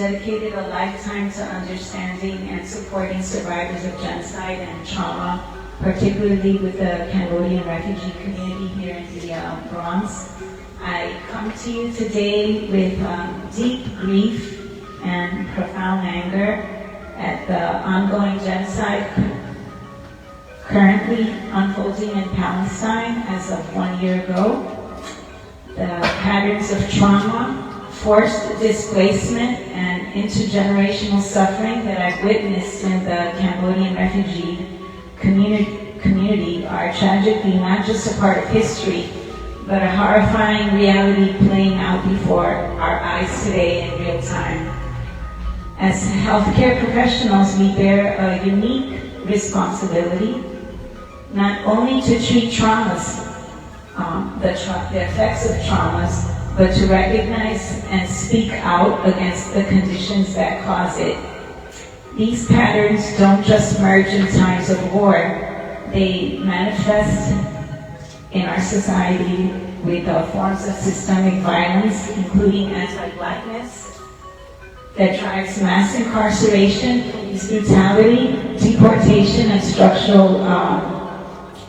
dedicated a lifetime to understanding and supporting survivors of genocide and trauma, particularly with the Cambodian refugee community here in the Bronx. I come to you today with deep grief and profound anger at the ongoing genocide currently unfolding in Palestine as of 1 year ago. The patterns of trauma, forced displacement, and intergenerational suffering that I've witnessed in the Cambodian refugee community are tragically not just a part of history, but a horrifying reality playing out before our eyes today in real time. As healthcare professionals, we bear a unique responsibility not only to treat traumas, the effects of traumas, but to recognize and speak out against the conditions that cause it. These patterns don't just merge in times of war. They manifest in our society with forms of systemic violence, including anti-Blackness, that drives mass incarceration, police brutality, deportation, and structural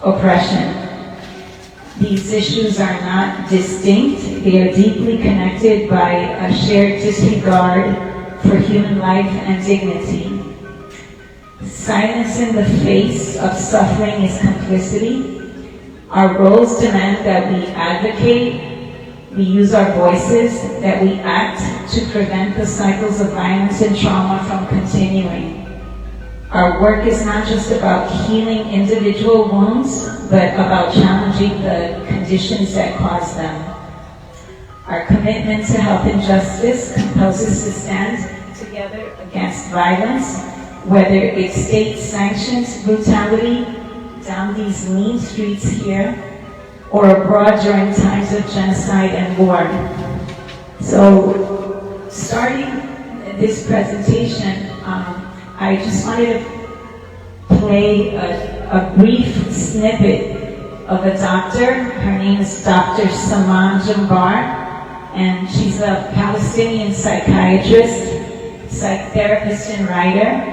oppression. These issues are not distinct. They are deeply connected by a shared disregard for human life and dignity. Silence in the face of suffering is complicity. Our roles demand that we advocate, we use our voices, that we act to prevent the cycles of violence and trauma from continuing. Our work is not just about healing individual wounds, but about challenging the conditions that cause them. Our commitment to health and justice compels us to stand together against violence, whether it's state-sanctioned brutality down these mean streets here, or abroad during times of genocide and war. So, starting this presentation, I just wanted to play a brief snippet of a doctor. Her name is Dr. Saman Jambar, and she's a Palestinian psychiatrist, psychotherapist, and writer.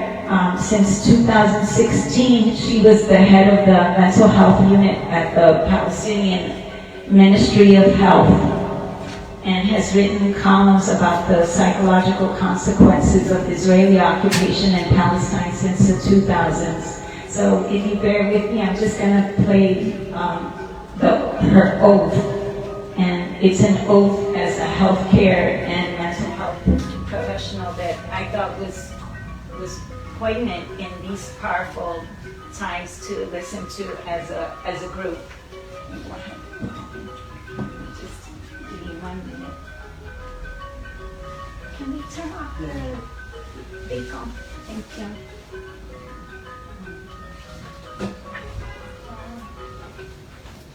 Since 2016, she was the head of the mental health unit at the Palestinian Ministry of Health, and has written columns about the psychological consequences of Israeli occupation in Palestine since the 2000s. So if you bear with me, I'm just going to play her oath. And it's an oath as a healthcare and mental health professional that I thought was poignant in these powerful times to listen to as a group. Just give me 1 minute. Can we turn off the beacon? Thank you.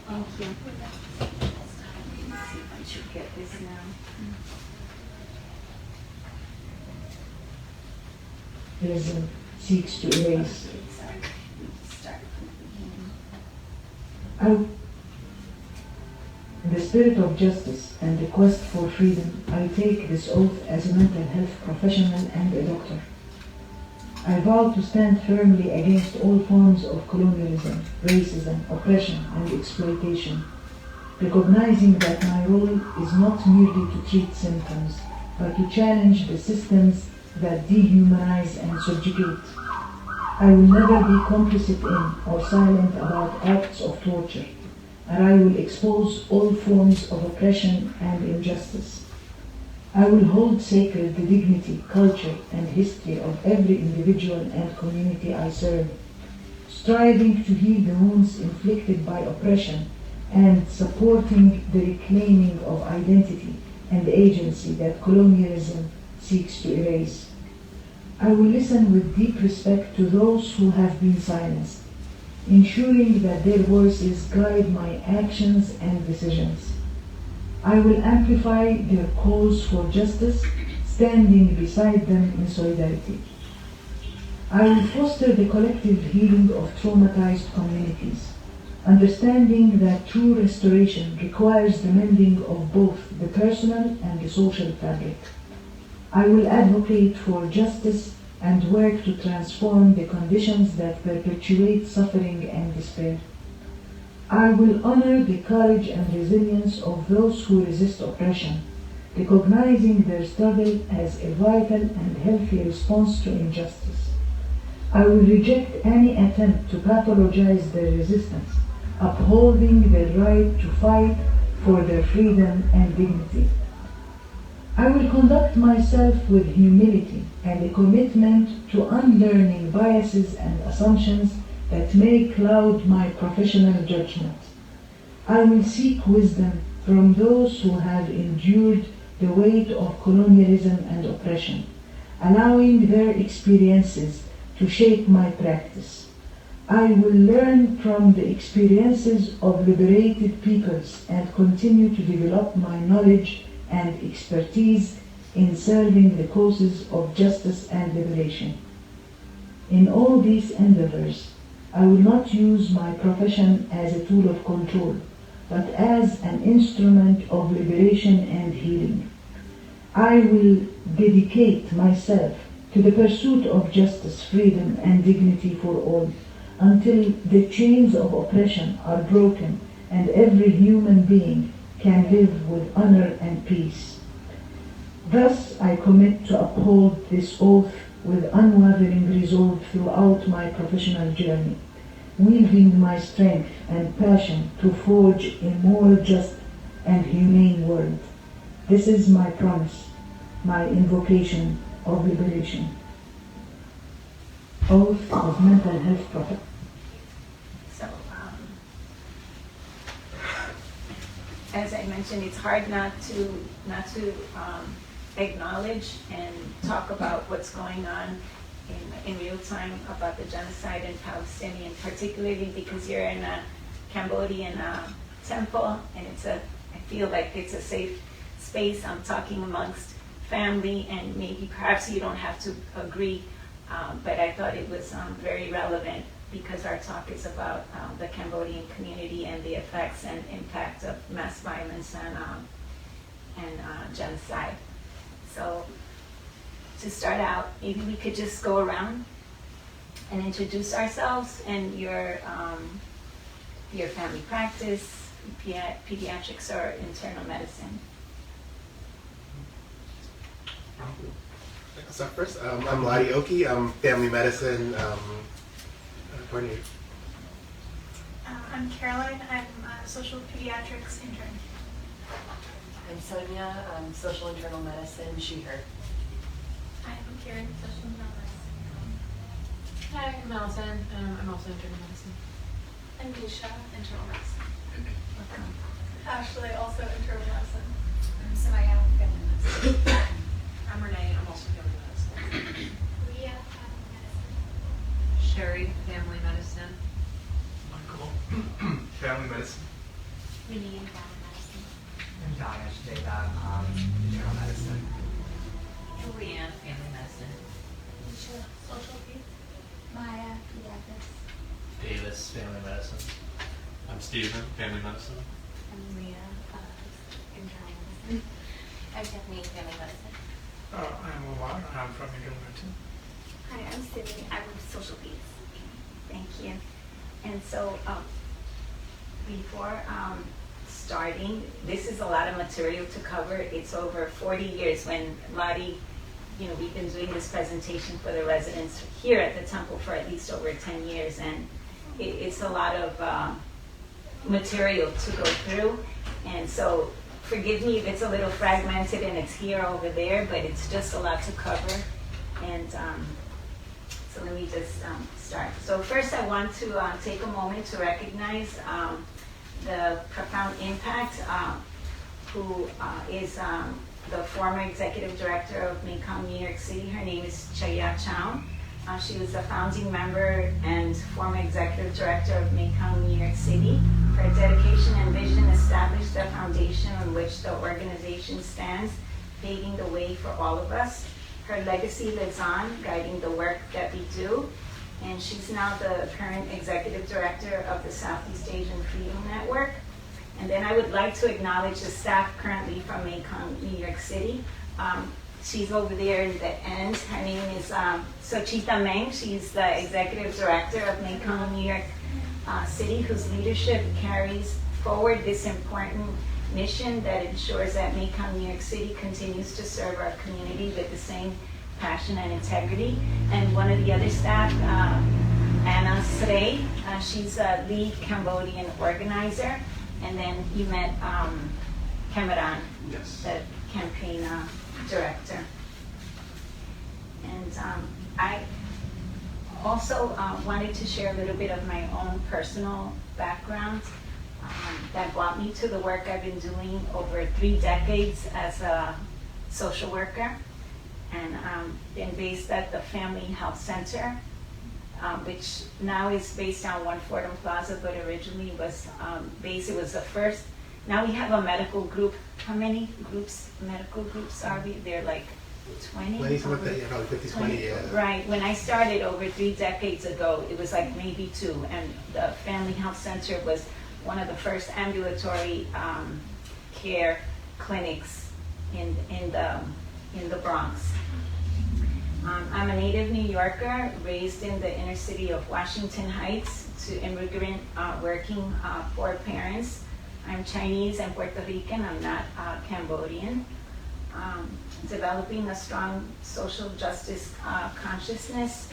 Thank you. Let's see if I should get this now. Nationalism seeks to erase. In the spirit of justice and the quest for freedom, I take this oath as a mental health professional and a doctor. I vow to stand firmly against all forms of colonialism, racism, oppression, and exploitation, recognizing that my role is not merely to treat symptoms, but to challenge the systems that dehumanize and subjugate. I will never be complicit in or silent about acts of torture, and I will expose all forms of oppression and injustice. I will hold sacred the dignity, culture, and history of every individual and community I serve, striving to heal the wounds inflicted by oppression and supporting the reclaiming of identity and agency that colonialism seeks to erase. I will listen with deep respect to those who have been silenced, ensuring that their voices guide my actions and decisions. I will amplify their calls for justice, standing beside them in solidarity. I will foster the collective healing of traumatized communities, understanding that true restoration requires the mending of both the personal and the social fabric. I will advocate for justice and work to transform the conditions that perpetuate suffering and despair. I will honor the courage and resilience of those who resist oppression, recognizing their struggle as a vital and healthy response to injustice. I will reject any attempt to pathologize their resistance, upholding their right to fight for their freedom and dignity. I will conduct myself with humility and a commitment to unlearning biases and assumptions that may cloud my professional judgment. I will seek wisdom from those who have endured the weight of colonialism and oppression, allowing their experiences to shape my practice. I will learn from the experiences of liberated peoples and continue to develop my knowledge and expertise in serving the causes of justice and liberation. In all these endeavors, I will not use my profession as a tool of control, but as an instrument of liberation and healing. I will dedicate myself to the pursuit of justice, freedom, and dignity for all, until the chains of oppression are broken and every human being can live with honor and peace. Thus, I commit to uphold this oath with unwavering resolve throughout my professional journey, wielding my strength and passion to forge a more just and humane world. This is my promise, my invocation of liberation. Oath of Mental Health Professional. So, as I mentioned, it's hard not to acknowledge and talk about what's going on in real time about the genocide in Palestinian, particularly because you're in a Cambodian temple, and I feel like it's a safe space. I'm talking amongst family, and maybe perhaps you don't have to agree, but I thought it was very relevant because our talk is about the Cambodian community and the effects and impact of mass violence and genocide. So to start out, maybe we could just go around and introduce ourselves and your family practice, pediatrics or internal medicine. I'll start first. I'm Lottie Oki. I'm family medicine coordinator. I'm Caroline. I'm a social pediatrics intern. I'm Sonia. I'm social internal medicine, she, her. I'm Karen, social medicine. Hi, I'm Allison. I'm also internal medicine. I'm Nisha, internal medicine. Welcome. Ashley, also internal medicine. I'm Samaya, family medicine. I'm Renee. I'm also family medicine. Leah, family medicine. Sherry, family medicine. Michael, family medicine. Minnie, family medicine. I'm Danish, internal medicine. Julianne, family medicine. Nisha, social peds. Maya, pediatrics. Davis, family medicine. I'm Stephen, family medicine. I'm Leah, internal medicine. I'm Stephanie, family medicine. I'm Omar, I'm from internal medicine. Hi, I'm Sydney. I'm social peds. Thank you. And so before starting, this is a lot of material to cover. It's over 40 years when Lottie, we've been doing this presentation for the residents here at the temple for at least over 10 years, and it's a lot of material to go through. And so forgive me if it's a little fragmented and it's here over there, but it's just a lot to cover. And so let me just start. So first I want to take a moment to recognize the profound impact who is the former executive director of Mekong, New York City. Her name is Chaya Chow. She was a founding member and former executive director of Mekong, New York City. Her dedication and vision established the foundation on which the organization stands, paving the way for all of us. Her legacy lives on, guiding the work that we do. And she's now the current executive director of the Southeast Asian Freedom Network. And then I would like to acknowledge the staff currently from Mekong, New York City. she's over there in the end. Her name is Sochita Meng. She's the executive director of Mekong, New York City, whose leadership carries forward this important mission that ensures that Mekong, New York City continues to serve our community with the same passion and integrity. And one of the other staff, Anna Srey, she's a lead Cambodian organizer. And then you met Khemarin, Yes. the campaign director. And I also wanted to share a little bit of my own personal background that brought me to the work I've been doing over 3 decades as a social worker. And been based at the Family Health Center, which now is based on One Fordham Plaza, but originally was based, it was the first. Now we have a medical group. How many medical groups are we? They're like 20? 20, something like that, yeah, probably 50, 20, yeah. Right, when I started over 3 decades ago, it was like maybe 2, and the Family Health Center was one of the first ambulatory care clinics in the Bronx. I'm a native New Yorker, raised in the inner city of Washington Heights to immigrant working poor parents. I'm Chinese and Puerto Rican, I'm not Cambodian. Developing a strong social justice consciousness,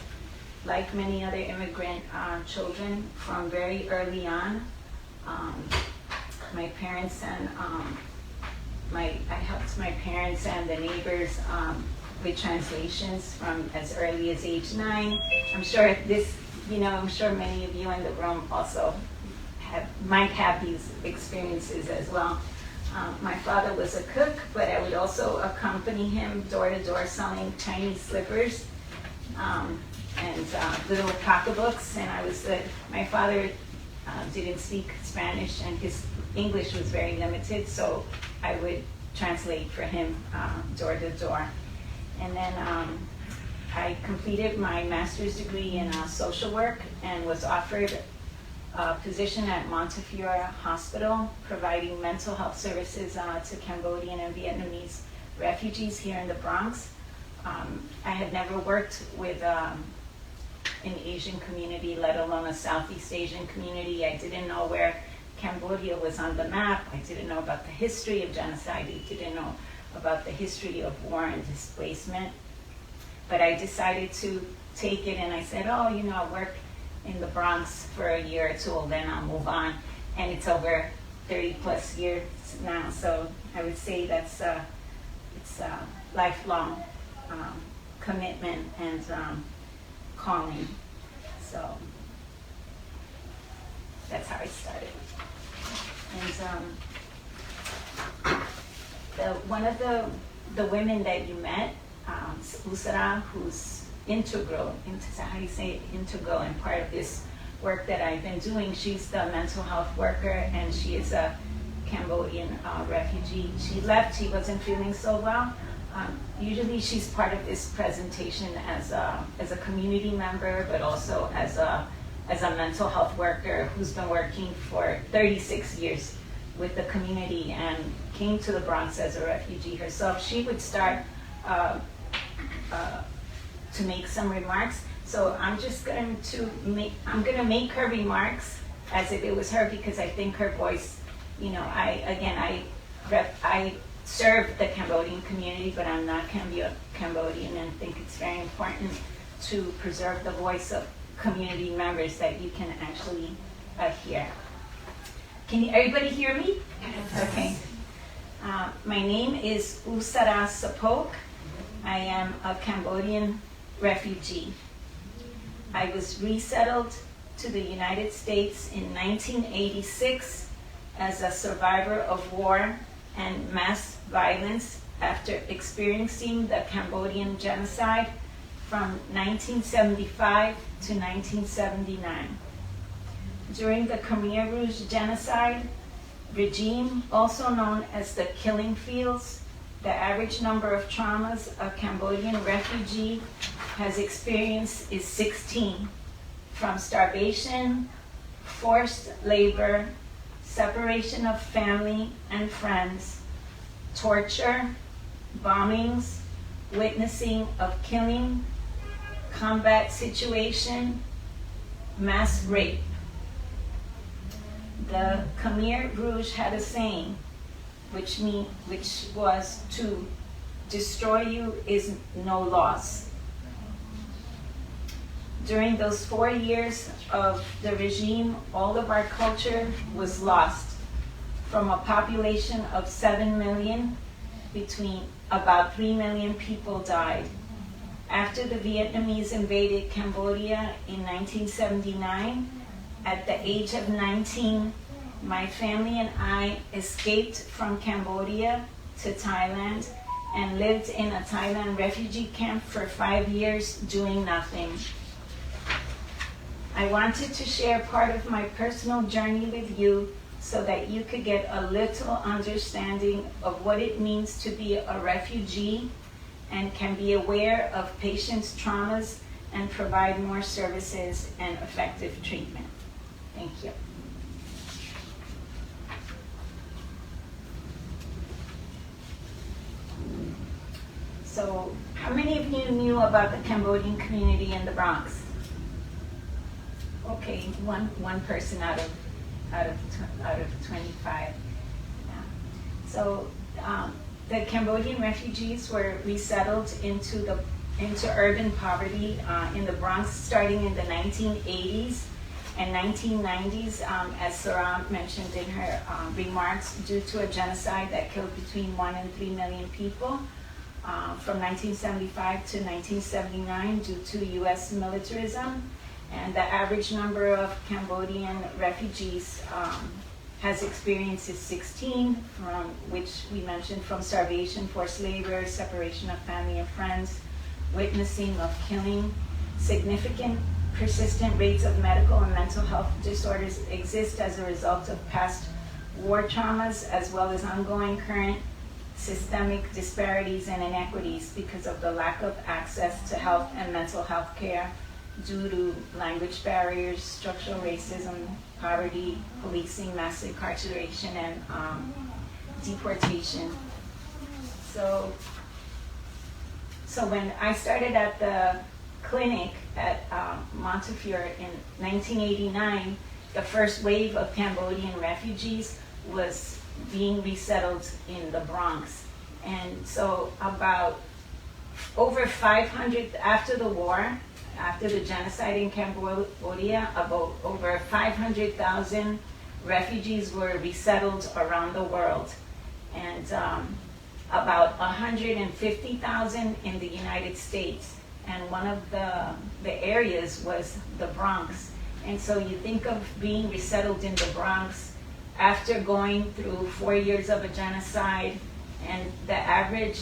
like many other immigrant children from very early on. My parents and I helped my parents and the neighbors with translations from as early as age 9. I'm sure I'm sure many of you in the room also might have these experiences as well. My father was a cook, but I would also accompany him door to door selling Chinese slippers and little pocketbooks. And my father didn't speak Spanish, and his English was very limited, so I would translate for him door to door. And then I completed my master's degree in social work and was offered a position at Montefiore Hospital, providing mental health services to Cambodian and Vietnamese refugees here in the Bronx. I had never worked with an Asian community, let alone a Southeast Asian community. I didn't know where Cambodia was on the map. I didn't know about the history of genocide. I didn't know about the history of war and displacement. But I decided to take it, and I said, I'll work in the Bronx for a year or 2, then I'll move on. And it's over 30 plus years now, so I would say it's a lifelong commitment and calling. So that's how I started. And one of the women that you met, Usara, who's integral and part of this work that I've been doing. She's the mental health worker, and she is a Cambodian refugee. She left, she wasn't feeling so well. Usually she's part of this presentation as a community member, but also as a mental health worker who's been working for 36 years with the community and came to the Bronx as a refugee herself. She would start to make some remarks. So I'm just going to make her remarks as if it was her, because I think her voice, I serve the Cambodian community, but I'm not Cambodian, and think it's very important to preserve the voice of community members that you can actually hear. Can everybody hear me? Yes. Okay. My name is Usara Sapok. I am a Cambodian refugee. I was resettled to the United States in 1986 as a survivor of war and mass violence after experiencing the Cambodian genocide from 1975 to 1979. During the Khmer Rouge genocide regime, also known as the Killing Fields, the average number of traumas a Cambodian refugee has experienced is 16, from starvation, forced labor, separation of family and friends, torture, bombings, witnessing of killing, combat situation, mass rape. The Khmer Rouge had a saying, which was to destroy you is no loss. During those 4 years of the regime, all of our culture was lost. From a population of 7 million, between about 3 million people died. After the Vietnamese invaded Cambodia in 1979, at the age of 19, my family and I escaped from Cambodia to Thailand and lived in a Thailand refugee camp for 5 years doing nothing. I wanted to share part of my personal journey with you so that you could get a little understanding of what it means to be a refugee and can be aware of patients' traumas and provide more services and effective treatment. Thank you. So, how many of you knew about the Cambodian community in the Bronx? Okay, one person out of 25. Yeah. So the Cambodian refugees were resettled into urban poverty in the Bronx starting in the 1980s and 1990s, as Sarah mentioned in her remarks, due to a genocide that killed between 1 and 3 million people from 1975 to 1979 due to U.S. militarism. And the average number of Cambodian refugees has experienced is 16, from which we mentioned from starvation, forced labor, separation of family and friends, witnessing of killing. Significant persistent rates of medical and mental health disorders exist as a result of past war traumas, as well as ongoing current systemic disparities and inequities because of the lack of access to health and mental health care due to language barriers, structural racism, poverty, policing, mass incarceration, and deportation. So when I started at the clinic at Montefiore in 1989, the first wave of Cambodian refugees was being resettled in the Bronx. And so about over 500, after the war, after the genocide in Cambodia, about over 500,000 refugees were resettled around the world. And about 150,000 in the United States. And one of the areas was the Bronx. And so you think of being resettled in the Bronx after going through 4 years of a genocide, and the average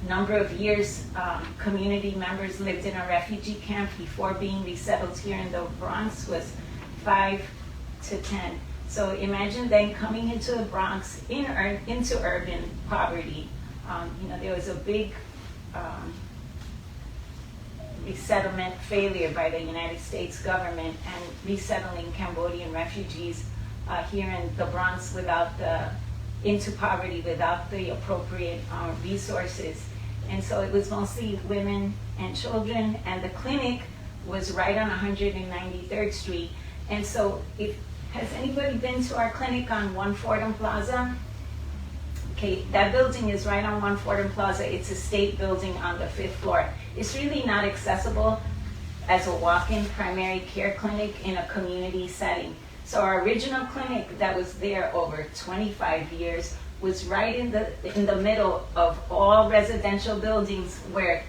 number of years community members lived in a refugee camp before being resettled here in the Bronx was 5 to 10. So imagine then coming into the Bronx into urban poverty. There was a big resettlement failure by the United States government and resettling Cambodian refugees here in the Bronx into poverty without the appropriate resources. And so it was mostly women and children, and the clinic was right on 193rd Street. And so has anybody been to our clinic on One Fordham Plaza? Okay, that building is right on One Fordham Plaza. It's a state building on the 5th floor. It's really not accessible as a walk-in primary care clinic in a community setting. So our original clinic that was there over 25 years was right in the middle of all residential buildings where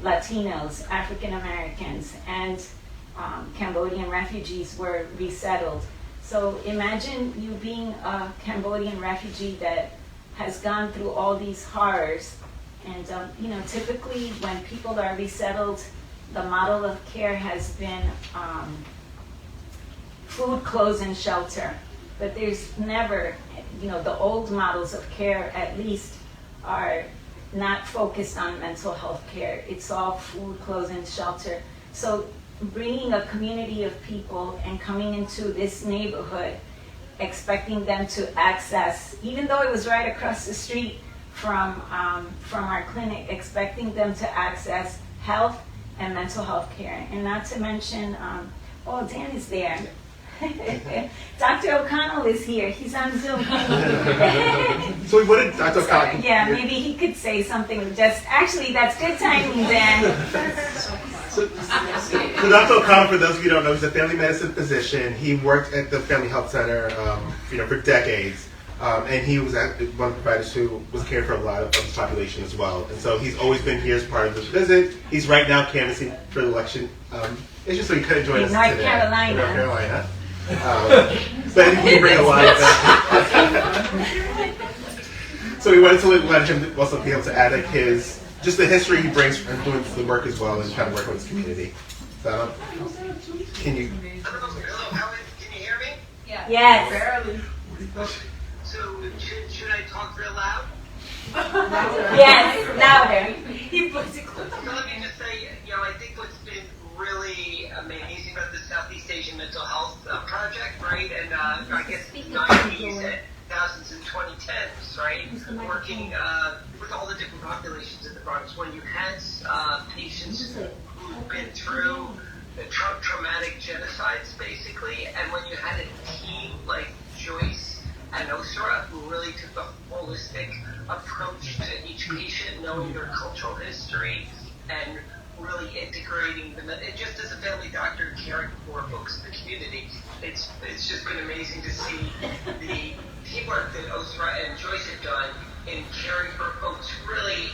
Latinos, African Americans, and Cambodian refugees were resettled. So imagine you being a Cambodian refugee that has gone through all these horrors. And typically when people are resettled, the model of care has been food, clothes, and shelter. But there's never, the old models of care at least are not focused on mental health care. It's all food, clothes, and shelter. So bringing a community of people and coming into this neighborhood, expecting them to access, even though it was right across the street from our clinic, expecting them to access health and mental health care. And not to mention, Dan is there. Dr. O'Connell is here. He's on Zoom. So what did Dr. O'Connell? Yeah, maybe he could say something. Actually, that's good timing, Dan. So Dr. O'Connell, for those of you who don't know, he's a family medicine physician. He worked at the Family Health Center, for decades. And he was one of the providers who was caring for a lot of the population as well. And so he's always been here as part of this visit. He's right now canvassing for the election. It's just so he couldn't join us North today. Carolina. North Carolina. But he bring a lot of that. So we wanted to let him also be able to add just the history he brings from doing the work as well and trying to work with his community. So, can you? Hello, Helen, can you hear me? Yes. So, should I talk real loud? Yes, louder. So let me just say, I think what's been really amazing about the Southeast Asian Mental Health Project, right? And I guess 90s and thousands and 2010s, right? Working with all the different populations in the Bronx. When you had patients who've been through traumatic genocides, basically, and when you had a team like Joyce and Osra who really took a holistic approach to each patient, knowing their cultural history and really integrating them. And just as a family doctor caring for folks in the community, it's just been amazing to see the teamwork that Osra and Joyce have done in caring for folks really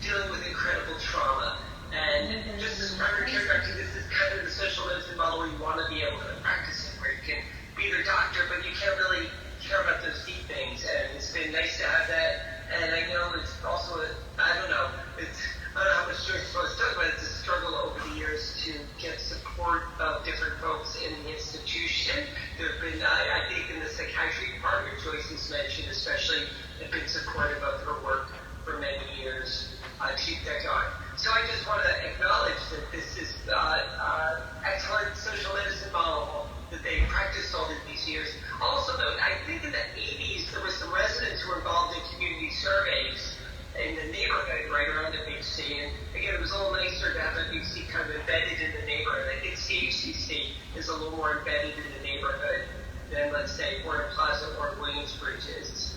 dealing with incredible trauma. And just as primary care doctor, this is kind of the social medicine model where you want to be able to practice it, where you can be their doctor, but you can't really care about those deep things. And it's been nice to have that. And I know it's also, I don't know how much Joyce supposed to talk about it. It's a struggle over the years to get support of different folks in the institution. There have been, I think in the psychiatry department, Joyce has mentioned especially, have been supportive of her work for many years to keep that going. So I just want to acknowledge that this is excellent social medicine model that they practiced all these years. Also, though, I think in the 80s there were some residents who were involved in community surveys in the neighborhood right around the Big C. And again, it was a little nicer to have the Big C kind of embedded in the neighborhood. I think CHCC is a little more embedded in the neighborhood than, let's say, Warren Plaza or Williamsbridge is.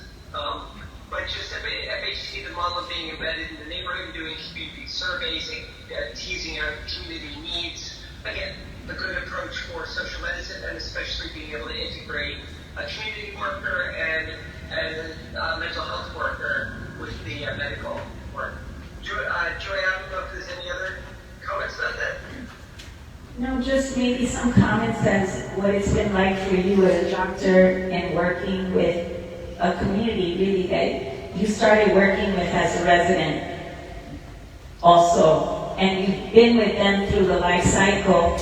But just FHC, the model of being embedded in the neighborhood, doing community surveys and teasing out community needs. Again, a good approach for social medicine, and especially being able to integrate a community worker and a mental health worker with the medical work. Joy, I don't know if there's any other comments about that. No, just maybe some comments as what it's been like for you as a doctor and working with a community really that you started working with as a resident also, and you've been with them through the life cycle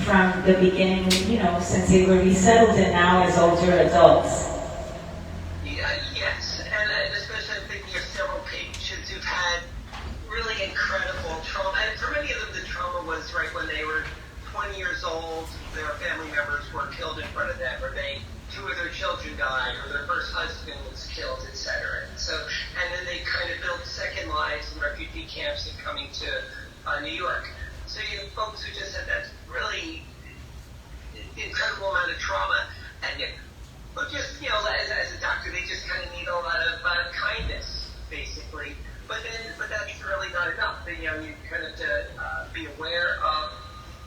from the beginning, since they were resettled and now as older adults. Yes, and especially I'm thinking of several patients who've had really incredible trauma, and for many of them the trauma was right when they were 20 years old, their family members were killed in front of them, or two of their children died, or their first husband was killed, etc. And then they kind of built second lives in refugee camps and coming to New York. So you have folks who just had that really incredible amount of trauma, and just as a doctor, they just kind of need a lot of kindness, basically. But that's really not enough. You kind of to be aware of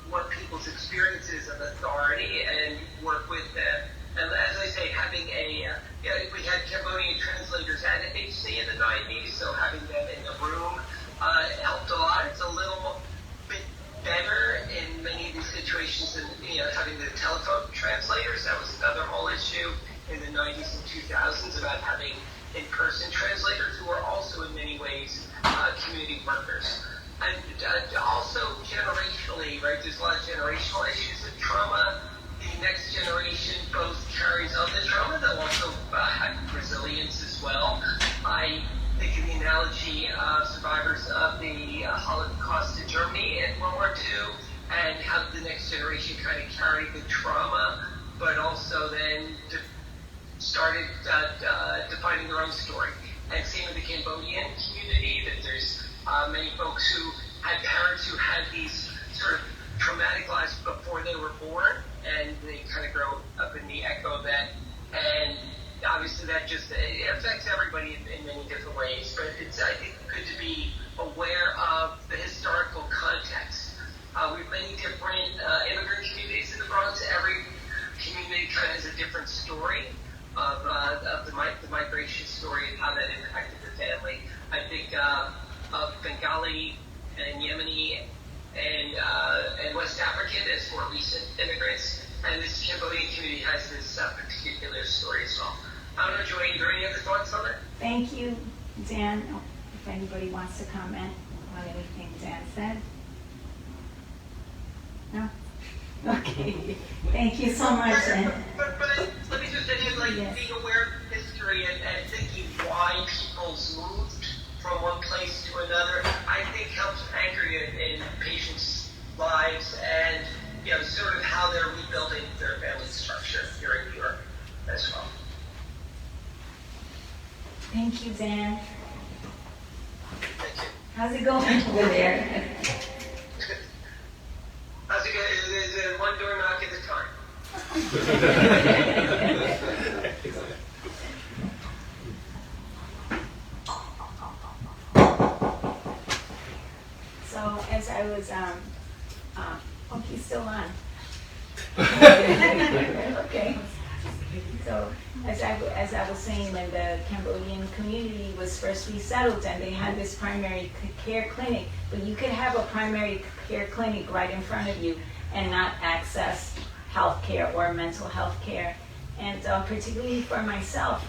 what people's experiences of authority and work with them. And as I say, having we had Cambodian translators at HC in the 90s, so having them in the room helped a lot. It's a little bit better in many of these situations than having the telephone translators. That was another whole issue in the 90s and 2000s about having in-person translators who are also in many ways community workers. And also generationally, right, there's a lot of generational issues with trauma. The next generation both carries on the trauma, they'll also have resilience as well. I think of the analogy of survivors of the Holocaust in Germany in World War II, and how the next generation kind of carried the trauma, but also then started defining their own story. and same with the Cambodian community, that there's many folks who had parents who had these sort of traumatic lives before they were born, and they kind of grow up in the echo of that. And obviously that just it affects everybody in many different ways, but it's, I think, good to be aware of the historical context. We have many different immigrant communities in the Bronx. Every community kind of has a different story of the migration story and how that impacted the family. I think of Bengali and Yemeni and West African as more recent immigrants, and this Cambodian community has this particular story as well. I don't know, Joanne, are there any other thoughts on that? Thank you, Dan. If anybody wants to comment on anything Dan said. No? Okay. Thank you so much. But let me just say, Yes. being aware of history and thinking why people's moved from one place to another, I think helps anchor you in patients' lives and, sort of how they're rebuilding their family structure here in New York as well. Thank you, Dan. Thank you. How's it going over there? How's it going? There's one door knock at a time. So as I was, oh, he's still on. Okay. So as I was saying, when the Cambodian community was first resettled and they had this primary care clinic, but you could have a primary care clinic right in front of you and not access health care or mental health care. And particularly for myself,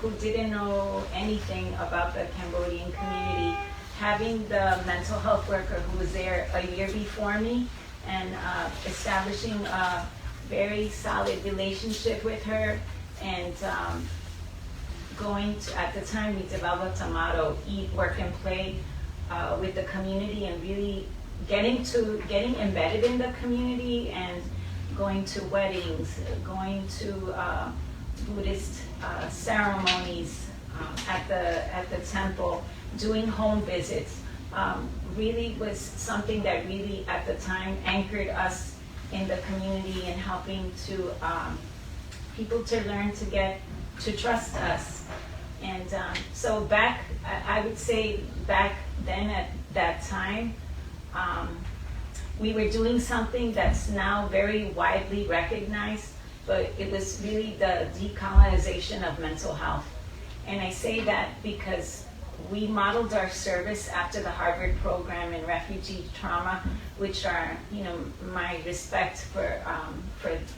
who didn't know anything about the Cambodian community, having the mental health worker who was there a year before me and establishing a very solid relationship with her, and going to, at the time we developed a motto, eat, work, and play with the community, and really getting embedded in the community and going to weddings, going to Buddhist ceremonies at the temple, doing home visits, really was something that really at the time anchored us in the community and helping to people to learn to trust us. And so I would say back then at that time, we were doing something that's now very widely recognized, but it was really the decolonization of mental health. And I say that because we modeled our service after the Harvard program in refugee trauma, which are, my respect for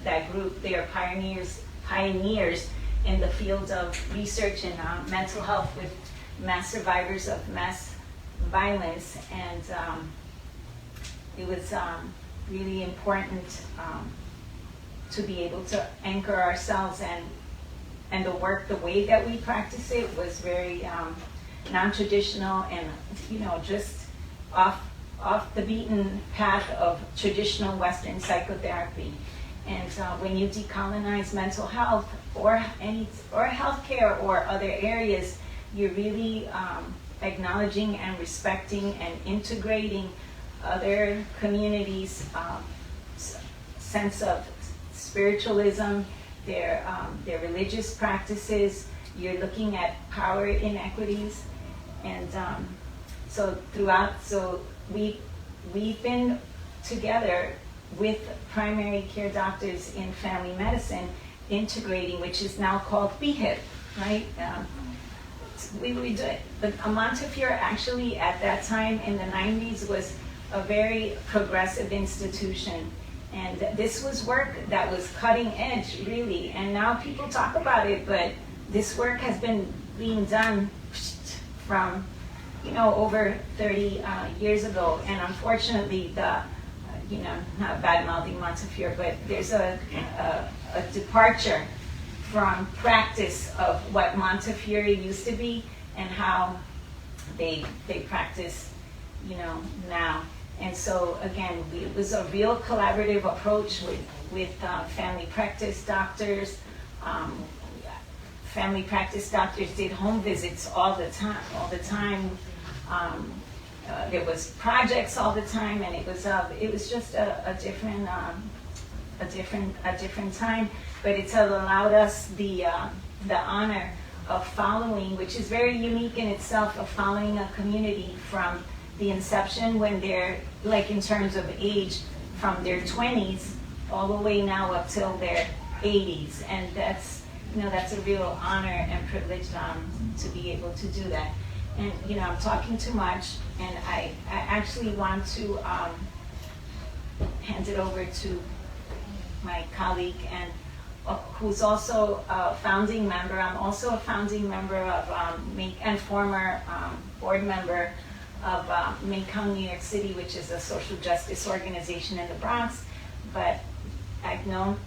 that group. They are pioneers in the field of research in mental health with mass survivors of mass violence. And it was really important to be able to anchor ourselves, and the way that we practice it was very non-traditional and just off the beaten path of traditional Western psychotherapy. And when you decolonize mental health or healthcare or other areas, you're really acknowledging and respecting and integrating other communities' sense of spiritualism, their religious practices. You're looking at power inequities, and so we've been together with primary care doctors in family medicine, integrating, which is now called BHIP, right? We do it. But Montefiore actually at that time in the 90s was a very progressive institution. And this was work that was cutting edge, really. And now people talk about it, but this work has been being done from, over 30 years ago. And unfortunately, not bad-mouthing Montefiore, but there's a departure from practice of what Montefiore used to be and how they practice, now. And so again, it was a real collaborative approach with family practice doctors, family practice doctors did home visits all the time. There was projects all the time, and it was just a different time. But it's allowed us the honor of following, which is very unique in itself, of following a community from the inception when they're, like in terms of age, from their 20s all the way now up till their 80s. And that's a real honor and privilege to be able to do that. And I'm talking too much, and I actually want to hand it over to my colleague and who's also a founding member. I'm also a founding member of and former board member of Mekong, New York City, which is a social justice organization in the Bronx. But I've known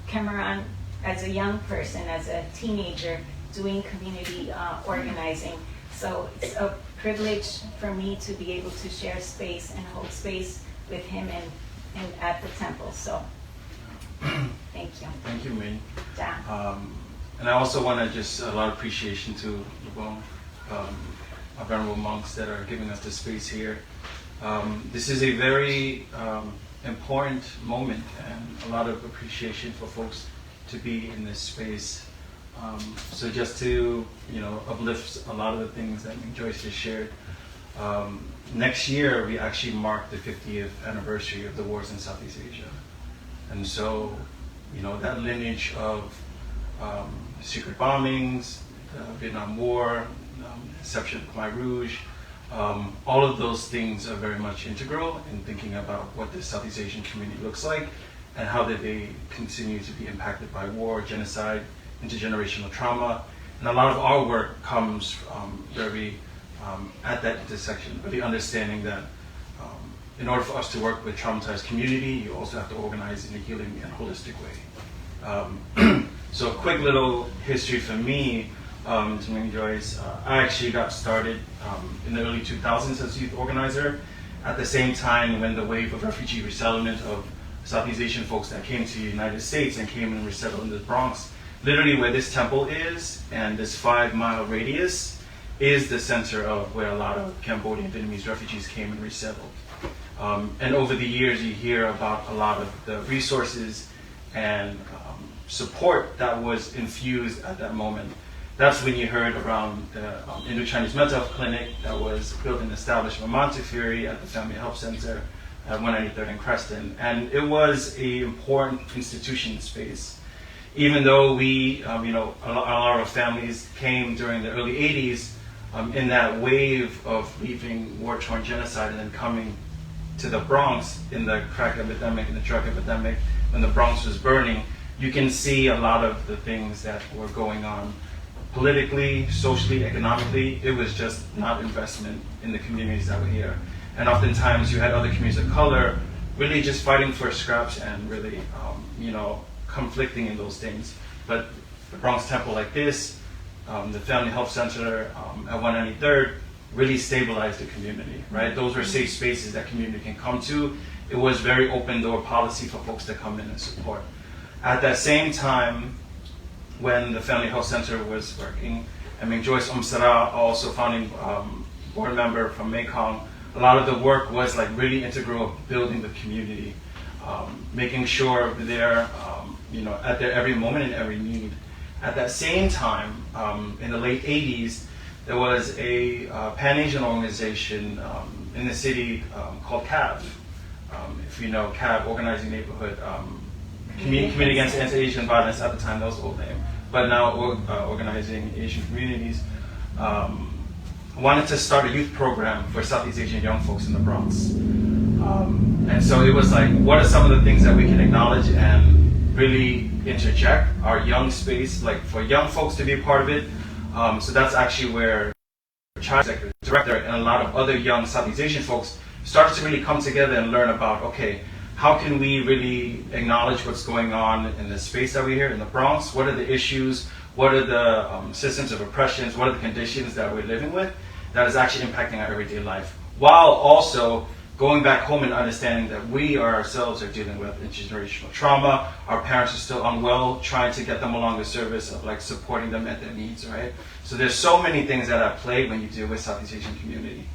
Khemarin as a young person, as a teenager, doing community organizing. So it's a privilege for me to be able to share space and hold space with him and at the temple. So thank you. Thank you, Min. Yeah. And I also want to just a lot of appreciation to our venerable monks that are giving us the space here. This is a very important moment, and a lot of appreciation for folks to be in this space. So just to uplift a lot of the things that Joyce just shared. Next year we actually mark the 50th anniversary of the wars in Southeast Asia, and so that lineage of secret bombings, the Vietnam War, inception of Khmer Rouge, all of those things are very much integral in thinking about what the Southeast Asian community looks like and how did they continue to be impacted by war, genocide, intergenerational trauma. And a lot of our work comes very at that intersection, really understanding that in order for us to work with traumatized community, you also have to organize in a healing and holistic way. So a quick little history for me, to Ming Joyce. I actually got started in the early 2000s as a youth organizer at the same time when the wave of refugee resettlement of Southeast Asian folks that came to the United States and came and resettled in the Bronx. Literally where this temple is and this 5-mile radius is the center of where a lot of Cambodian Vietnamese refugees came and resettled. And over the years you hear about a lot of the resources and support that was infused at that moment. That's when you heard around the Indo-Chinese Mental Health Clinic that was built and established by Montefiore at the Family Health Center at 193rd and Creston. And it was an important institution space. Even though we, a lot of families came during the early 80s in that wave of leaving war-torn genocide and then coming to the Bronx in the crack epidemic and the drug epidemic, when the Bronx was burning, you can see a lot of the things that were going on politically, socially, economically. It was just not investment in the communities that were here. And oftentimes you had other communities of color really just fighting for scraps and really, conflicting in those things. But the Bronx Temple like this, the Family Health Center at 193rd really stabilized the community, right? Those were safe spaces that community can come to. It was very open door policy for folks to come in and support. At that same time, when the Family Health Center was working, Joyce Umsara, also founding board member from Mekong, a lot of the work was like really integral of building the community, making sure they're at their every moment and every need. At that same time, in the late 80s, there was a Pan-Asian organization in the city called CAV. If you know CAV, Organizing Neighborhood, Committee Against Anti-Asian Violence at the time, that was the old name, but now Organizing Asian Communities, wanted to start a youth program for Southeast Asian young folks in the Bronx. And so it was like, what are some of the things that we can acknowledge and really interject our young space, like for young folks to be a part of it. So that's actually where child executive director and a lot of other young Southeast Asian folks started to really come together and learn about, okay, how can we really acknowledge what's going on in the space that we're here in the Bronx? What are the issues? What are the systems of oppressions? What are the conditions that we're living with that is actually impacting our everyday life? While also going back home and understanding that we ourselves are dealing with intergenerational trauma. Our parents are still unwell, trying to get them along the service of like supporting them at their needs, right? So there's so many things that are at play when you deal with Southeast Asian community.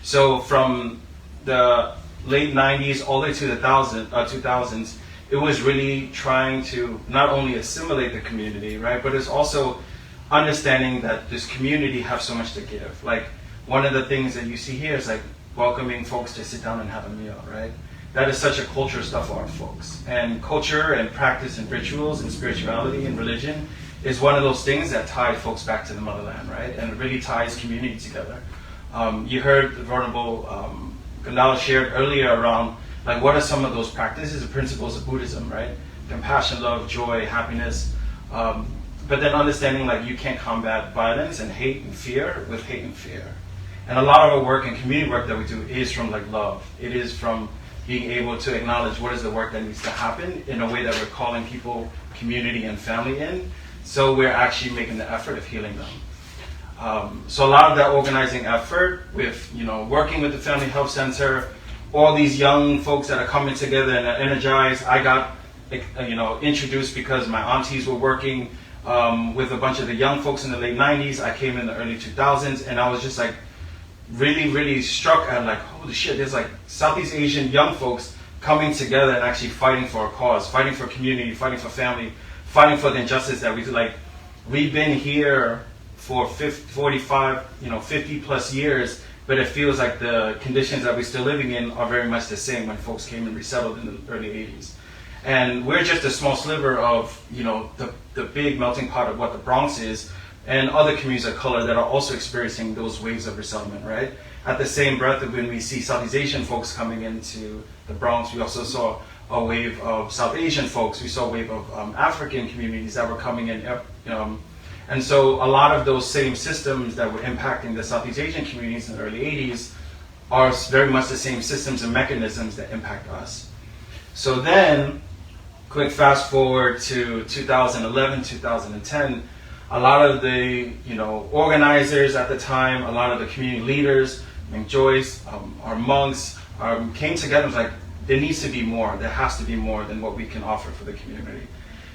So from the late 90s all the way to the 2000s, it was really trying to not only assimilate the community, right, but it's also understanding that this community have so much to give. Like one of the things that you see here is like welcoming folks to sit down and have a meal, right? That is such a culture stuff for our folks. And culture and practice and rituals and spirituality and religion is one of those things that tie folks back to the motherland, right? And it really ties community together. You heard the Venerable Gandala shared earlier around like what are some of those practices and principles of Buddhism, right? Compassion, love, joy, happiness. But then understanding like you can't combat violence and hate and fear with hate and fear. And a lot of our work and community work that we do is from like love. It is from being able to acknowledge what is the work that needs to happen in a way that we're calling people, community and family in. So we're actually making the effort of healing them. So a lot of that organizing effort with, working with the Family Health Center, all these young folks that are coming together and are energized. I got, introduced because my aunties were working with a bunch of the young folks in the late 90s. I came in the early 2000s and I was just like really, really struck at like, holy shit, there's like Southeast Asian young folks coming together and actually fighting for a cause, fighting for community, fighting for family, fighting for the injustice that we do. Like, we've been here for 45, 50 plus years, but it feels like the conditions that we're still living in are very much the same when folks came and resettled in the early 80s. And we're just a small sliver of, the big melting pot of what the Bronx is, and other communities of color that are also experiencing those waves of resettlement, right? At the same breath, when we see Southeast Asian folks coming into the Bronx, we also saw a wave of South Asian folks. We saw a wave of African communities that were coming in. And so a lot of those same systems that were impacting the Southeast Asian communities in the early 80s are very much the same systems and mechanisms that impact us. So then, quick fast forward to 2011, 2010, a lot of the organizers at the time, a lot of the community leaders, Joyce, our monks, came together and was like, there needs to be more, there has to be more than what we can offer for the community.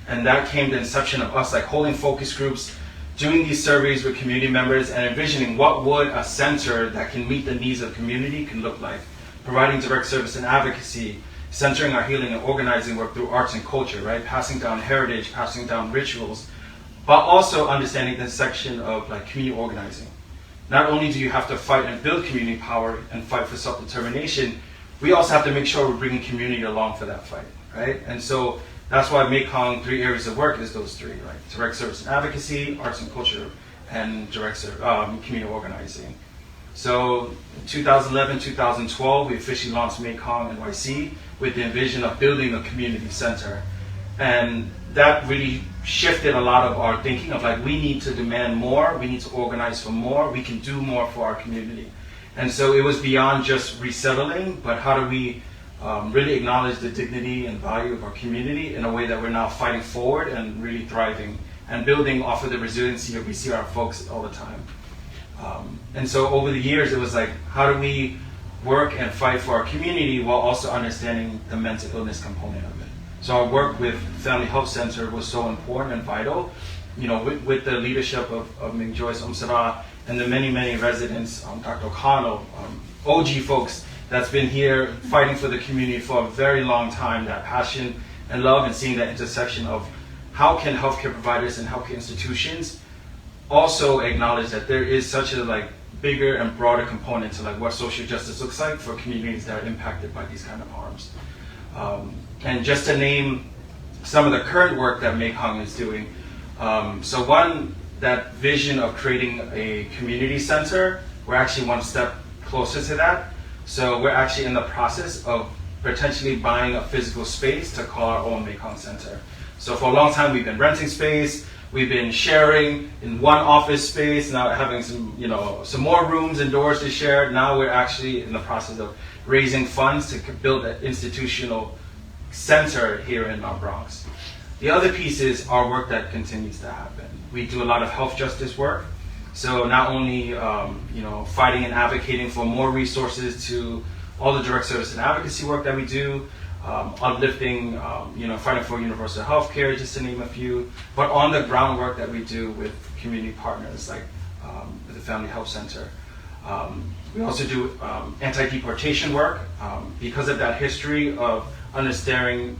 And that came the inception of us like holding focus groups, doing these surveys with community members and envisioning what would a center that can meet the needs of community can look like. Providing direct service and advocacy, centering our healing and organizing work through arts and culture, right? Passing down heritage, passing down rituals, but also understanding the section of like community organizing. Not only do you have to fight and build community power and fight for self-determination, we also have to make sure we're bringing community along for that fight, right? And so that's why Mekong 3 areas of work is those three, right? Direct service and advocacy, arts and culture, and community organizing. So 2011, 2012, we officially launched Mekong NYC with the vision of building a community center. And that really shifted a lot of our thinking of like, we need to demand more, we need to organize for more, we can do more for our community. And so it was beyond just resettling, but how do we really acknowledge the dignity and value of our community in a way that we're now fighting forward and really thriving and building off of the resiliency that we see our folks all the time. And so over the years, it was like, how do we work and fight for our community while also understanding the mental illness component of it? So our work with Family Health Center was so important and vital, with the leadership of Ming Joyce Umsara and the many, many residents, Dr. O'Connell, OG folks that's been here fighting for the community for a very long time, that passion and love, and seeing that intersection of how can healthcare providers and healthcare institutions also acknowledge that there is such a bigger and broader component to what social justice looks like for communities that are impacted by these kind of harms. And just to name some of the current work that Mekong is doing, so one, that vision of creating a community center, we're actually one step closer to that. So we're actually in the process of potentially buying a physical space to call our own Mekong Center. So for a long time we've been renting space, we've been sharing in one office space, now having some more rooms and doors to share. Now we're actually in the process of raising funds to build an institutional center here in our Bronx. The other piece is our work that continues to happen. We do a lot of health justice work. So not only fighting and advocating for more resources to all the direct service and advocacy work that we do, uplifting, fighting for universal health care, just to name a few, but on the groundwork that we do with community partners like the Family Health Center. We also do anti-deportation work because of that history of understanding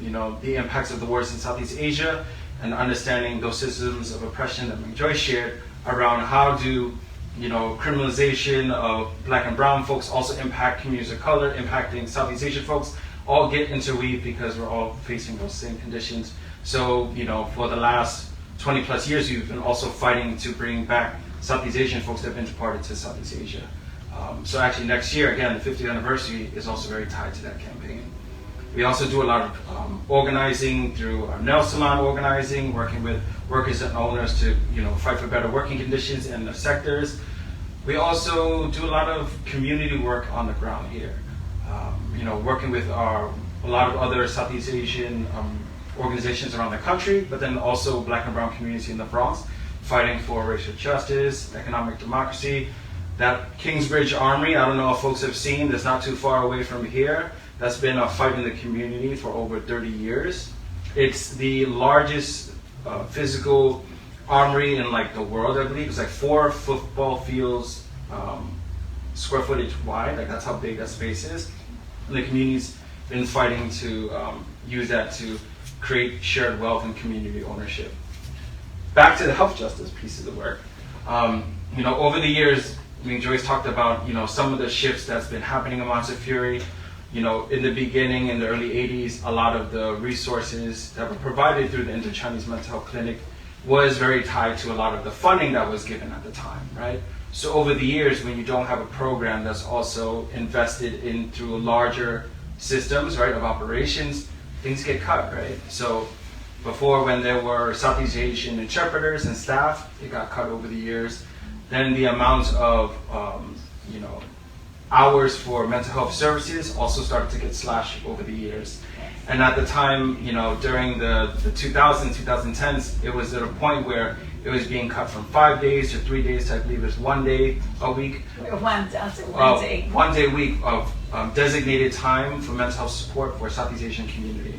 the impacts of the wars in Southeast Asia and understanding those systems of oppression that McJoy shared around how do criminalization of Black and brown folks also impact communities of color, impacting Southeast Asian folks, all get interweaved because we're all facing those same conditions. So, for the last 20 plus years, we've been also fighting to bring back Southeast Asian folks that have been deported to Southeast Asia. So actually next year, again, the 50th anniversary is also very tied to that campaign. We also do a lot of organizing through our nail salon organizing, working with workers and owners to fight for better working conditions in the sectors. We also do a lot of community work on the ground here. Working with a lot of other Southeast Asian organizations around the country, but then also Black and brown communities in the Bronx, fighting for racial justice, economic democracy. That Kingsbridge Armory, I don't know if folks have seen, that's not too far away from here. That's been a fight in the community for over 30 years. It's the largest physical armory in the world, I believe. It's 4 football fields square footage wide, that's how big that space is. And the community's been fighting to use that to create shared wealth and community ownership. Back to the health justice piece of the work. Over the years, Joyce talked about some of the shifts that's been happening in Montefiore. In the beginning, in the early 80s, a lot of the resources that were provided through the Indo-Chinese Mental Health Clinic was very tied to a lot of the funding that was given at the time, right? So over the years, when you don't have a program that's also invested in through larger systems, right, of operations, things get cut, right? So before, when there were Southeast Asian interpreters and staff, it got cut over the years. Then the amount of hours for mental health services also started to get slashed over the years. And at the time, during the 2000s, 2010s, it was at a point where it was being cut from 5 days to 3 days to, I believe, it was 1 day a week. One day. 1 day a week of designated time for mental health support for Southeast Asian community.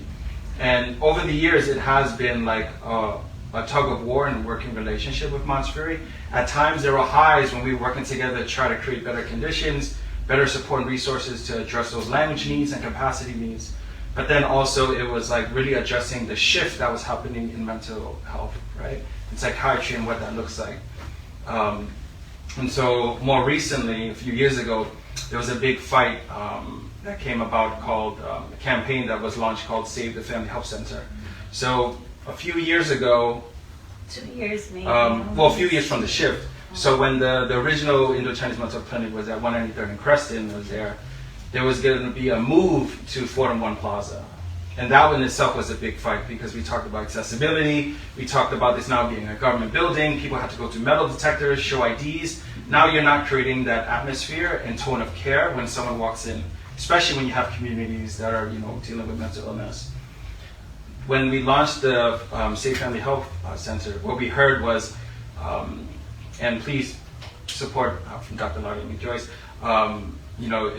And over the years, it has been like a tug of war and a working relationship with Montefiore. At times, there were highs when we were working together to try to create better conditions, better support and resources to address those language needs and capacity needs. But then also it was really addressing the shift that was happening in mental health, right? In psychiatry and what that looks like. And so more recently, a few years ago, there was a big fight that came about called a campaign that was launched called Save the Family Health Center. So a few years ago, 2 years maybe. A few years from the shift. So when the original Indo-Chinese Mental Health Clinic was at 193rd and Creston, there was going to be a move to Fordham One Plaza. And that in itself was a big fight because we talked about accessibility, we talked about this now being a government building, people had to go through metal detectors, show IDs. Now you're not creating that atmosphere and tone of care when someone walks in, especially when you have communities that are dealing with mental illness. When we launched the Safe Family Health Center, what we heard was, and please support from Dr. Larry McJoyce,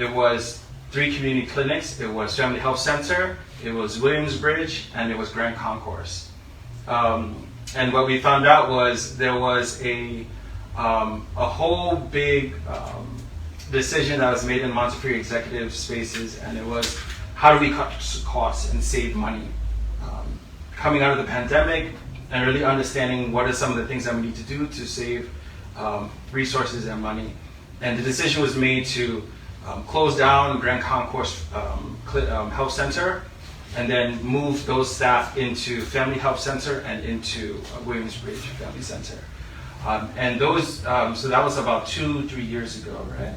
it was 3 community clinics. It was Family Health Center, it was Williamsbridge, and it was Grand Concourse. And what we found out was there was a whole big decision that was made in Montefiore executive spaces, and it was how do we cut costs and save money? Coming out of the pandemic and really understanding what are some of the things that we need to do to save resources and money. And the decision was made to close down Grand Concourse Health Center and then move those staff into Family Health Center and into Williamsbridge Family Center. And those, so that was about 2-3 years ago, right?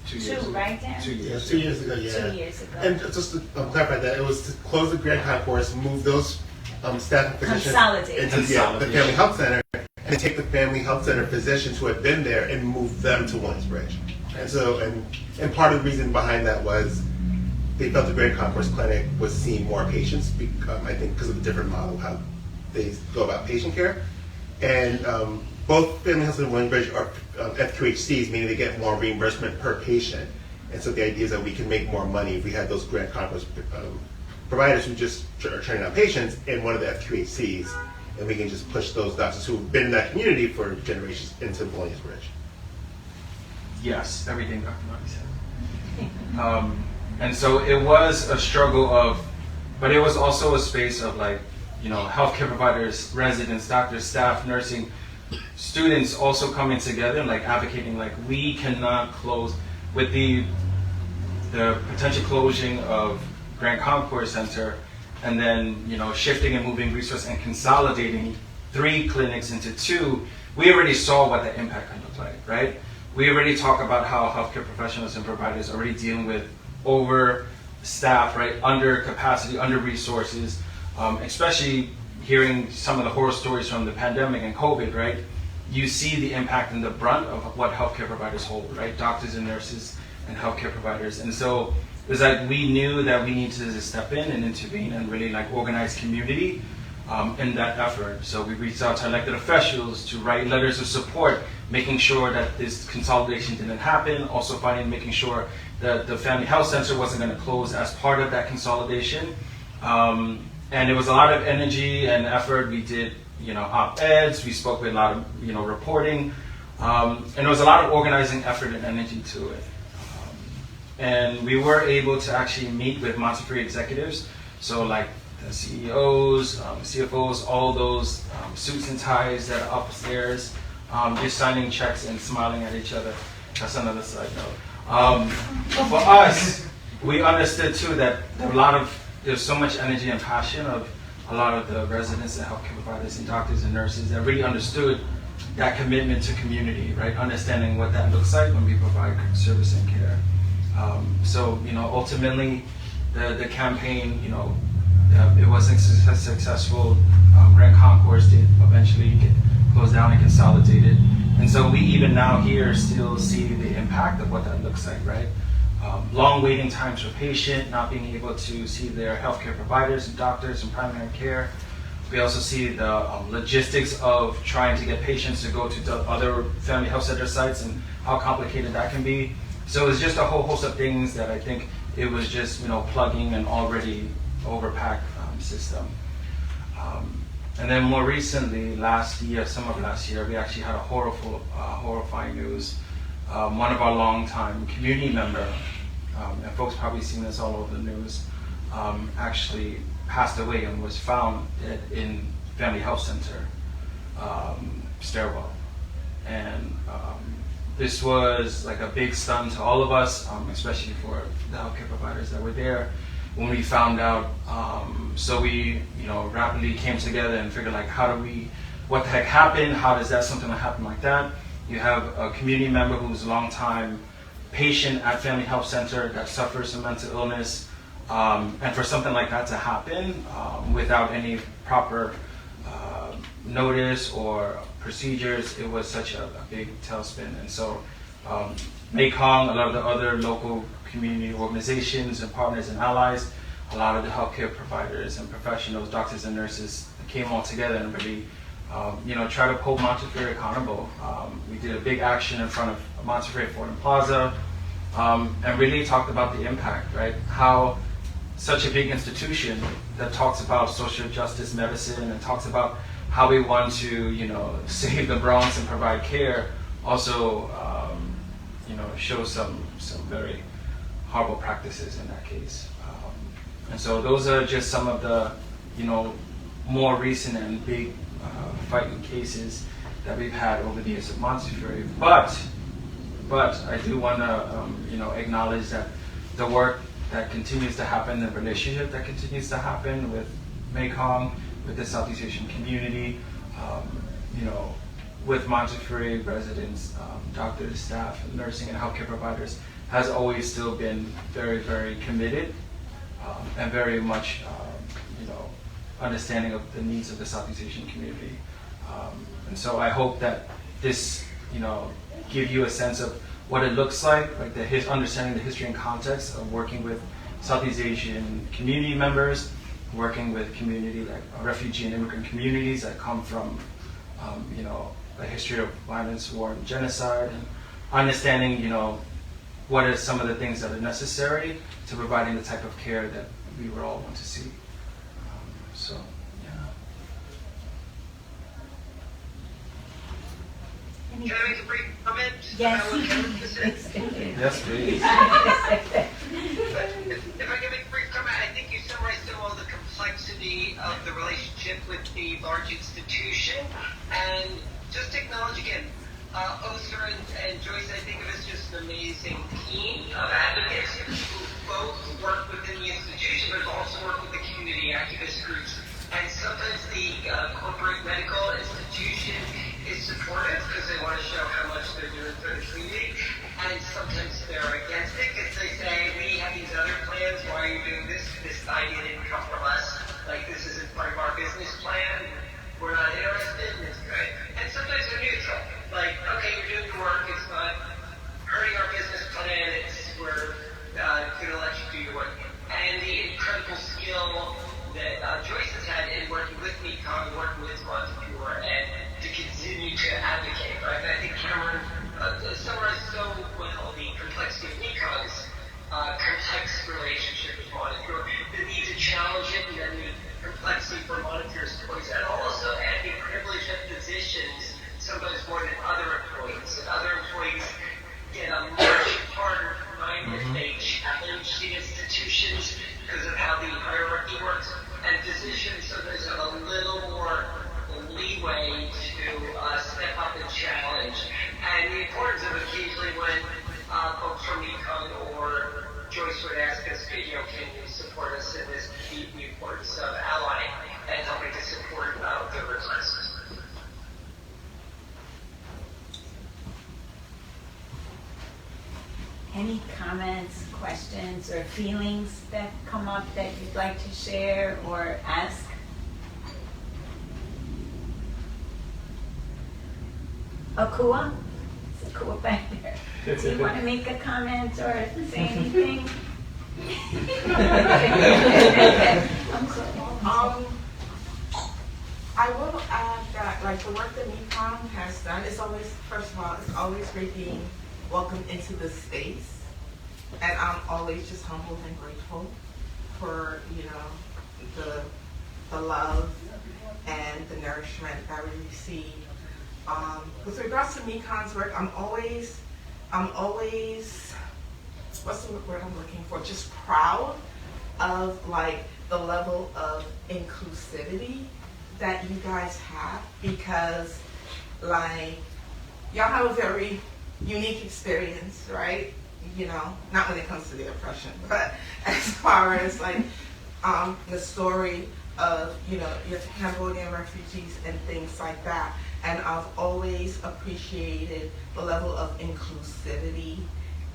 2 years ago. Right, Dan? 2 years. Yeah, 2 years ago, yeah. 2 years ago. And just to clarify that, it was to close the Grand Concourse, move those staff and physicians Consolidate. into the Family Health Center, and take the Family Health Center physicians who had been there and move them to Williamsbridge. And so, and part of the reason behind that was they felt the Grand Concourse Clinic was seeing more patients, I think because of the different model, how they go about patient care. And both Family Health Center and Williamsbridge are F3HCs, meaning they get more reimbursement per patient. And so the idea is that we can make more money if we had those grant conference providers who just are turning out patients in one of the FQHCs, and we can just push those doctors who've been in that community for generations into Bologna's Bridge. Yes, everything Dr. Marty said. And so it was a struggle but it was also a space of like, healthcare providers, residents, doctors, staff, nursing, students also coming together and like advocating like we cannot close with the potential closing of Grand Concourse Center, and then shifting and moving resources and consolidating 3 clinics into 2. We already saw what the impact can look like, right? We already talk about how healthcare professionals and providers are already dealing with overstaff, right? Under capacity, under resources, especially hearing some of the horror stories from the pandemic and COVID, right? You see the impact and the brunt of what healthcare providers hold, right? Doctors and nurses and healthcare providers. And so it was like we knew that we needed to step in and intervene and really like organize community in that effort. So we reached out to elected officials to write letters of support, making sure that this consolidation didn't happen, also making sure that the Family Health Center wasn't going to close as part of that consolidation. And it was a lot of energy and effort. We did, op-eds, we spoke with a lot of, reporting, and there was a lot of organizing effort and energy to it. And we were able to actually meet with Montefiore executives, so like the CEOs, CFOs, all those suits and ties that are upstairs, just signing checks and smiling at each other. That's another side note. For us, we understood too that there's so much energy and passion of a lot of the residents and healthcare providers and doctors and nurses that really understood that commitment to community, right? Understanding what that looks like when we provide service and care. So, ultimately, the campaign, it wasn't successful. Grand Concourse did eventually get closed down and consolidated. And so we even now here still see the impact of what that looks like, right? Long waiting times for patients, not being able to see their healthcare providers and doctors in primary care. We also see the logistics of trying to get patients to go to the other family health center sites and how complicated that can be. So it's just a whole host of things that I think it was just plugging an already overpacked system. And then more recently, summer of last year, we actually had a horrifying news. One of our longtime community member, and folks probably seen this all over the news, actually passed away and was found dead in Family Health Center stairwell. And this was like a big stun to all of us, especially for the healthcare providers that were there when we found out. So we, rapidly came together and figured like, what the heck happened? How does something happen like that? You have a community member who's a long-time patient at Family Health Center that suffers from mental illness, and for something like that to happen without any proper notice or procedures, it was such a big tailspin. And so Mekong, a lot of the other local community organizations and partners and allies, a lot of the healthcare providers and professionals, doctors and nurses came all together and really try to hold Montefiore accountable. We did a big action in front of Montefiore Fordham Plaza, and really talked about the impact, right? How such a big institution that talks about social justice medicine and talks about how we want to, save the Bronx and provide care, also, show some very horrible practices in that case. And so those are just some of the, more recent and big fighting cases that we've had over the years of Montefiore. But I do want to, acknowledge that the work that continues to happen, the relationship that continues to happen with Mekong, with the Southeast Asian community, with Montefiore residents, doctors, staff, nursing, and healthcare providers, has always still been very, very committed and very much, understanding of the needs of the Southeast Asian community. And so I hope that this, give you a sense of what it looks like understanding the history and context of working with Southeast Asian community members, working with community like refugee and immigrant communities that come from, a history of violence, war, and genocide, and understanding, what are some of the things that are necessary to providing the type of care that we would all want to see. So, yeah. Can I make a brief comment? Yes. about what Kevin just said? Yes, please. If I can make a brief comment, I think you summarized some of the complexity of the relationship with the large institution. And just to acknowledge again, Oser and Joyce, I think of as just an amazing team of advocates who both work within the institution, but also work with the community activist groups. And sometimes the corporate medical institution is supportive because they want to show how much they're doing for the community. And sometimes they're against it because they say, we have these other plans, why are you doing this? This idea didn't come from us. Like, this isn't part of our business plan. We're not interested in this, right? And sometimes they're neutral. Like, okay, you're doing your work, it's not hurting our business plan, we're gonna let you do your work. And the incredible skill that Joyce has had in working with Mekong, working with Montefiore, and to continue to advocate, right? And I think Khemarin summarized so well the complexity of Mekong's complex relationship with Montefiore, the need to challenge it, and then the complexity for Montefiore's choice, and also the privilege of positions, sometimes more than other employees. And other employees get a much harder time if they challenge the institutions because of how the hierarchy works. And physicians sometimes have a little more leeway to step up and challenge. And the importance of occasionally when folks from Mekong or Joyce would ask us, can you support us in this, the importance of allying and helping to support the requests. Any comments, questions, or feelings that come up that you'd like to share or ask? Akua? Is Akua back there? Do you want to make a comment or say anything? I will add that, like, the work that Mekong has done is always, first of all, it's always great being welcomed into the space. And I'm always just humbled and grateful for, the love and the nourishment that we receive. With regards to Mekong's work, I'm always, what's the word I'm looking for? Just proud of, like, the level of inclusivity that you guys have, because, like, y'all have a very unique experience, right? Not when it comes to the oppression, but as far as, like, the story of, your Cambodian refugees and things like that. And I've always appreciated the level of inclusivity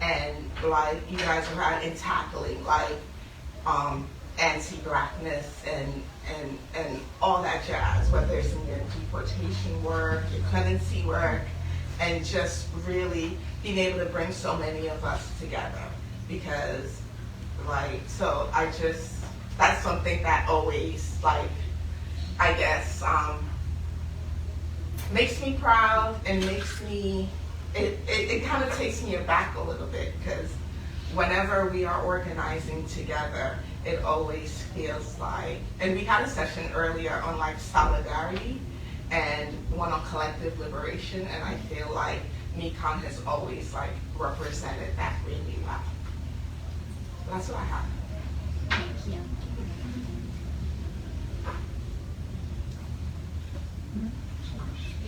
and, like, you guys have had in tackling, like, anti-blackness and all that jazz, whether it's in your deportation work, your clemency work, and just really being able to bring so many of us together. Because, like, so that's something that always, like, I guess, makes me proud and makes me, it kind of takes me aback a little bit, because whenever we are organizing together, it always feels like, and we had a session earlier on, like, solidarity and one on collective liberation, and I feel like Mekong has always, like, represented that really well. That's what I have. Thank you.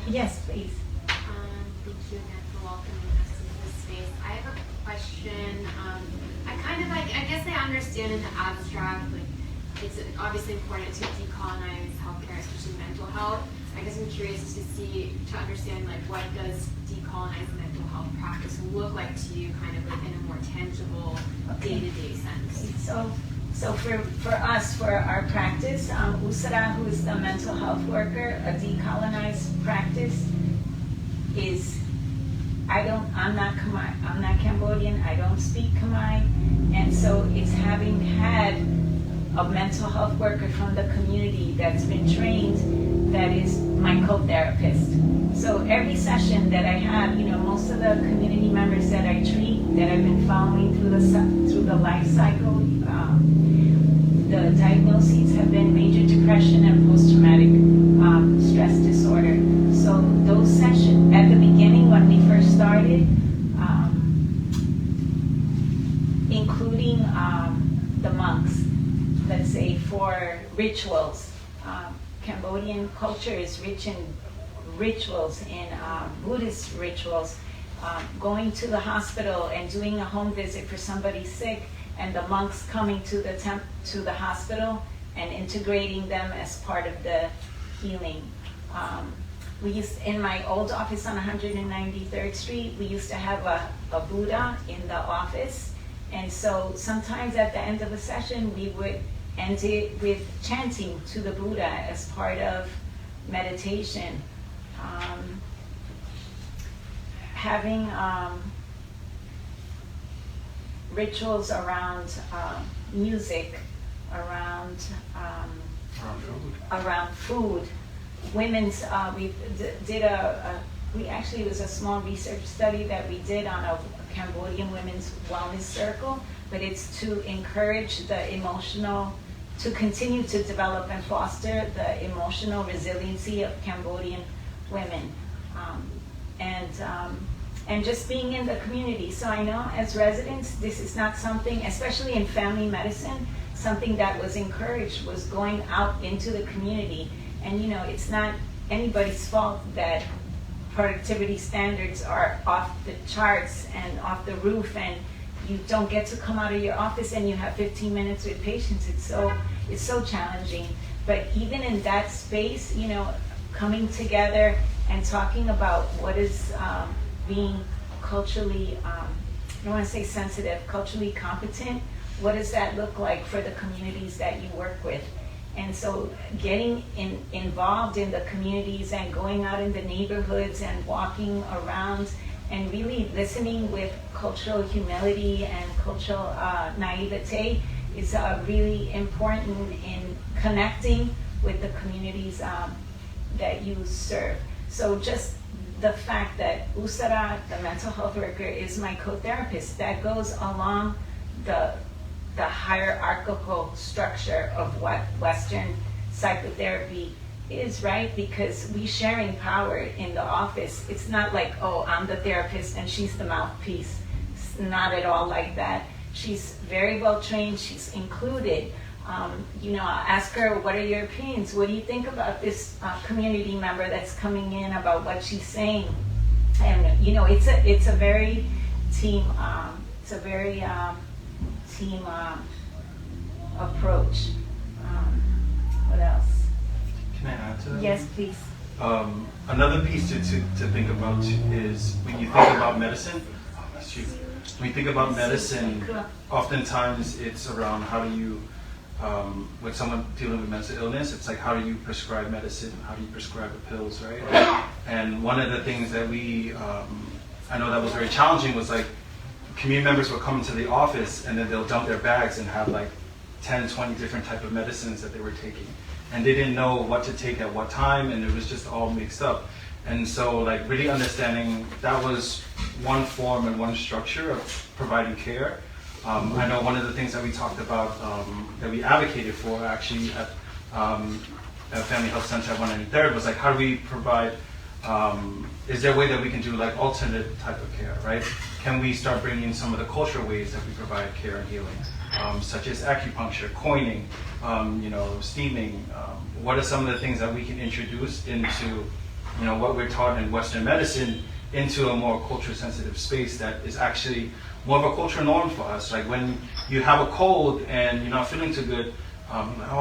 Yes, please. Thank you again for welcoming us into this space. I have a question. I guess I understand in the abstract, like, it's obviously important to decolonize healthcare, especially mental health. I guess I'm curious to understand, like, what does decolonized mental health practice look like to you, kind of like in a more tangible, day-to-day sense? So for us, for our practice, Usara, who is the mental health worker, a decolonized practice is, I'm not Khmer, I'm not Cambodian, I don't speak Khmer, and so it's having had a mental health worker from the community that's been trained that is my co-therapist. So every session that I have, most of the community members that I treat, that I've been following through the life cycle, the diagnoses have been major depression and post-traumatic stress disorder. So those sessions, at the beginning when we first started, including the monks, let's say for rituals, Cambodian culture is rich in rituals, in Buddhist rituals, going to the hospital and doing a home visit for somebody sick, and the monks coming to the hospital and integrating them as part of the healing. In my old office on 193rd Street, we used to have a Buddha in the office, and so sometimes at the end of a session, we would end it with chanting to the Buddha as part of meditation. Having rituals around music, around food. Women's, it was a small research study that we did on a Cambodian women's wellness circle, but it's to encourage to continue to develop and foster the emotional resiliency of Cambodian women. And just being in the community. So I know as residents, this is not something, especially in family medicine, something that was encouraged was going out into the community. And it's not anybody's fault that productivity standards are off the charts and off the roof, and you don't get to come out of your office and you have 15 minutes with patients. It's so challenging. But even in that space, coming together and talking about what is being culturally, I don't want to say sensitive, culturally competent, what does that look like for the communities that you work with? And so getting involved in the communities and going out in the neighborhoods and walking around and really listening with cultural humility and cultural naivete is really important in connecting with the communities that you serve. So just the fact that Usara, the mental health worker, is my co-therapist, that goes along the hierarchical structure of what Western psychotherapy is, right? Because we sharing power in the office. It's not like, oh, I'm the therapist and she's the mouthpiece. It's not at all like that. She's very well trained. She's included. I'll ask her, what are your opinions? What do you think about this community member that's coming in, about what she's saying? And it's a very team. Team approach. What else? Can I add to that? Yes, please. Another piece to think about is when you think about medicine. When you think about medicine, oftentimes it's around how do you, with someone dealing with mental illness, it's like how do you prescribe medicine? How do you prescribe the pills, right? And one of the things that I know that was very challenging was like, community members would come into the office and then they'll dump their bags and have like 10, 20 different type of medicines that they were taking. And they didn't know what to take at what time, and it was just all mixed up. And so like really understanding that was one form and one structure of providing care. I know one of the things that we talked about, that we advocated for actually at Family Health Center at 193rd was like, how do we provide, is there a way that we can do like alternate type of care, right? Can we start bringing in some of the cultural ways that we provide care and healing, such as acupuncture, coining, steaming? What are some of the things that we can introduce into, what we're taught in Western medicine into a more culture sensitive space that is actually more of a cultural norm for us? Like when you have a cold and you're not feeling too good,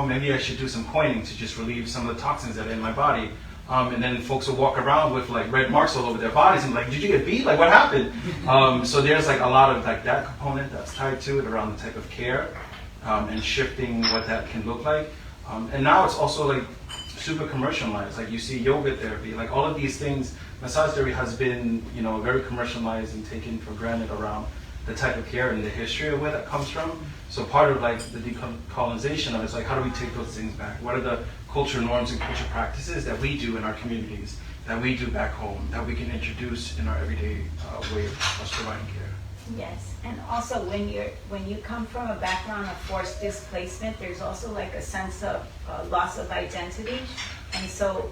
maybe I should do some coining to just relieve some of the toxins that are in my body. And then folks will walk around with like red marks all over their bodies and like, did you get beat? Like what happened? So there's like a lot of like that component that's tied to it around the type of care and shifting what that can look like. And now it's also like super commercialized. Like you see yoga therapy, like all of these things, massage therapy has been, very commercialized and taken for granted around the type of care and the history of where that comes from. So part of like the decolonization of it is like, how do we take those things back? What are the cultural norms and cultural practices that we do in our communities, that we do back home, that we can introduce in our everyday way of providing care. Yes, and also when you come from a background of forced displacement, there's also like a sense of loss of identity, and so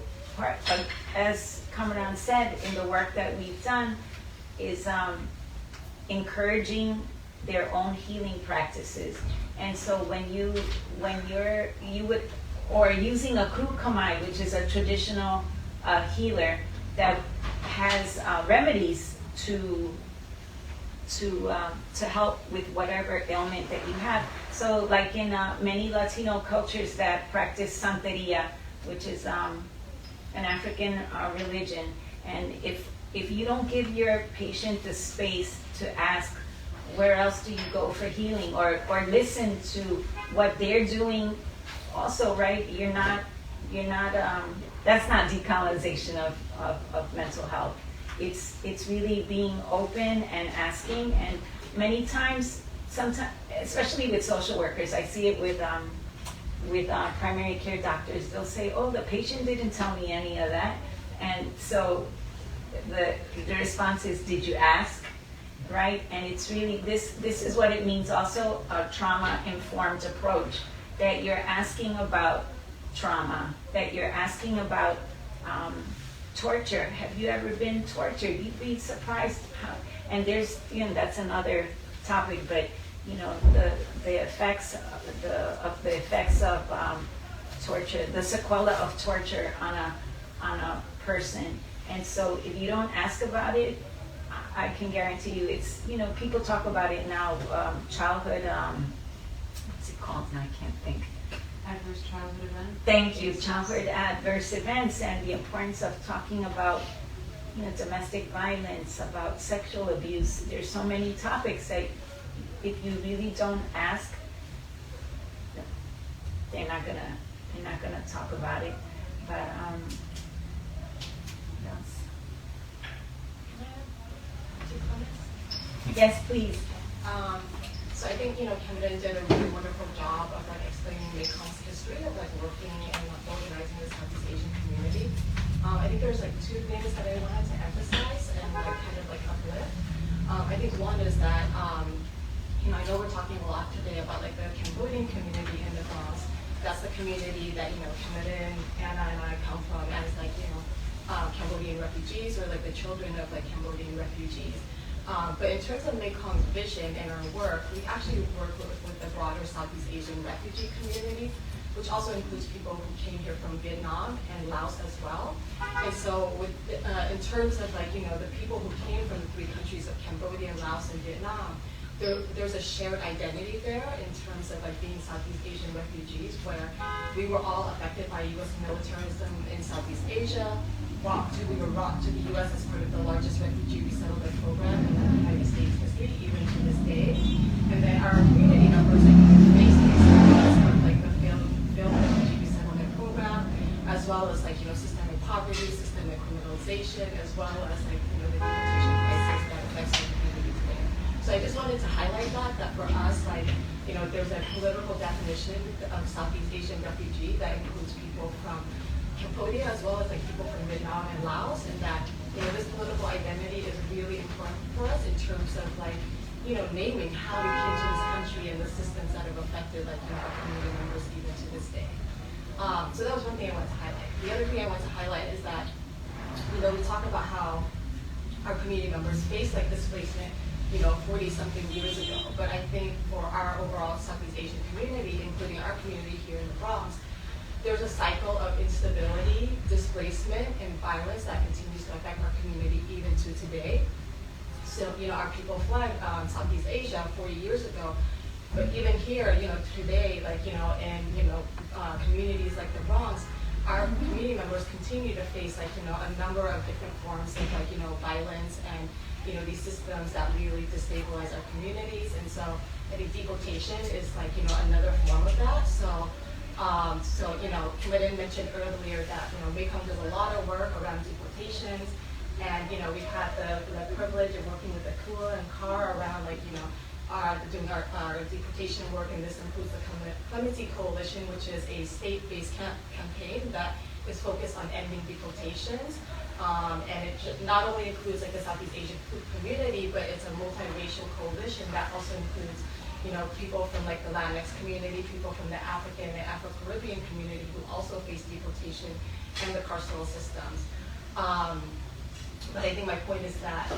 as Khemarin said, in the work that we've done, is encouraging their own healing practices. And so when you would, or using a kukamai, which is a traditional healer that has remedies to help with whatever ailment that you have. So like in many Latino cultures that practice Santeria, which is an African religion, and if you don't give your patient the space to ask, where else do you go for healing, or listen to what they're doing also, right? You're not that's not decolonization of mental health. It's really being open and asking, and many times, sometimes, especially with social workers, I see it with primary care doctors. They'll say, "Oh, the patient didn't tell me any of that," and so the response is, "Did you ask?" Right? And it's really this is what it means also, a trauma-informed approach, that you're asking about trauma, that you're asking about torture. Have you ever been tortured? You'd be surprised how, and there's, that's another topic, but the effects of torture, the sequela of torture on a person. And so if you don't ask about it, I can guarantee you it's, people talk about it now, childhood, what's it called now? I can't think. Adverse childhood events. Thank you, childhood adverse events, and the importance of talking about, domestic violence, about sexual abuse. There's so many topics that if you really don't ask, they're not gonna talk about it. But yes. Yes, please. So I think, Khemarin did a really wonderful job of explaining Mekong's history of working and organizing the Southeast Asian community. I think there's two things that I wanted to emphasize and uplift. I think one is that, I know we're talking a lot today about the Cambodian community in the Bronx. That's the community that, Khemarin, Anna, and I come from as Cambodian refugees, or the children of Cambodian refugees. But in terms of Mekong's vision and our work, we actually work with the broader Southeast Asian refugee community, which also includes people who came here from Vietnam and Laos as well. And so in terms of the people who came from the three countries of Cambodia, Laos, and Vietnam, there's a shared identity there in terms of being Southeast Asian refugees, where we were all affected by U.S. militarism in Southeast Asia. We were brought to the U.S. as part of the largest refugee resettlement program in the United States history, even to this day. And then our community members faced these as part of the failed refugee resettlement program, as well as systemic poverty, systemic criminalization, as well as the deportation crisis that affects our community today. So I just wanted to highlight that for us, there's a political definition of Southeast Asian refugee that includes people from Cambodia as well as people from Vietnam and Laos, and that this political identity is really important for us in terms of naming how we came to this country and the systems that have affected our community members even to this day. So that was one thing I wanted to highlight. The other thing I want to highlight is that we talk about how our community members face displacement 40-something years ago, but I think for our overall Southeast Asian community, including our community here in the Bronx, there's a cycle of instability, displacement, and violence that continues to affect our community even to today. So, our people fled Southeast Asia 40 years ago, but even here, today, in communities like the Bronx, our community members continue to face a number of different forms of violence and these systems that really destabilize our communities. And so I think deportation is another form of that. So Khemarin mentioned earlier that Mekong does a lot of work around deportations, and we've had the privilege of working with the Kua and Kar around doing our deportation work, and this includes the Clemency Coalition, which is a state-based campaign that is focused on ending deportations. And it not only includes like the Southeast Asian community, but it's a multiracial coalition that also includes, you know, people from like the Latinx community, people from the African and Afro-Caribbean community who also face deportation and the carceral systems. But I think my point is that,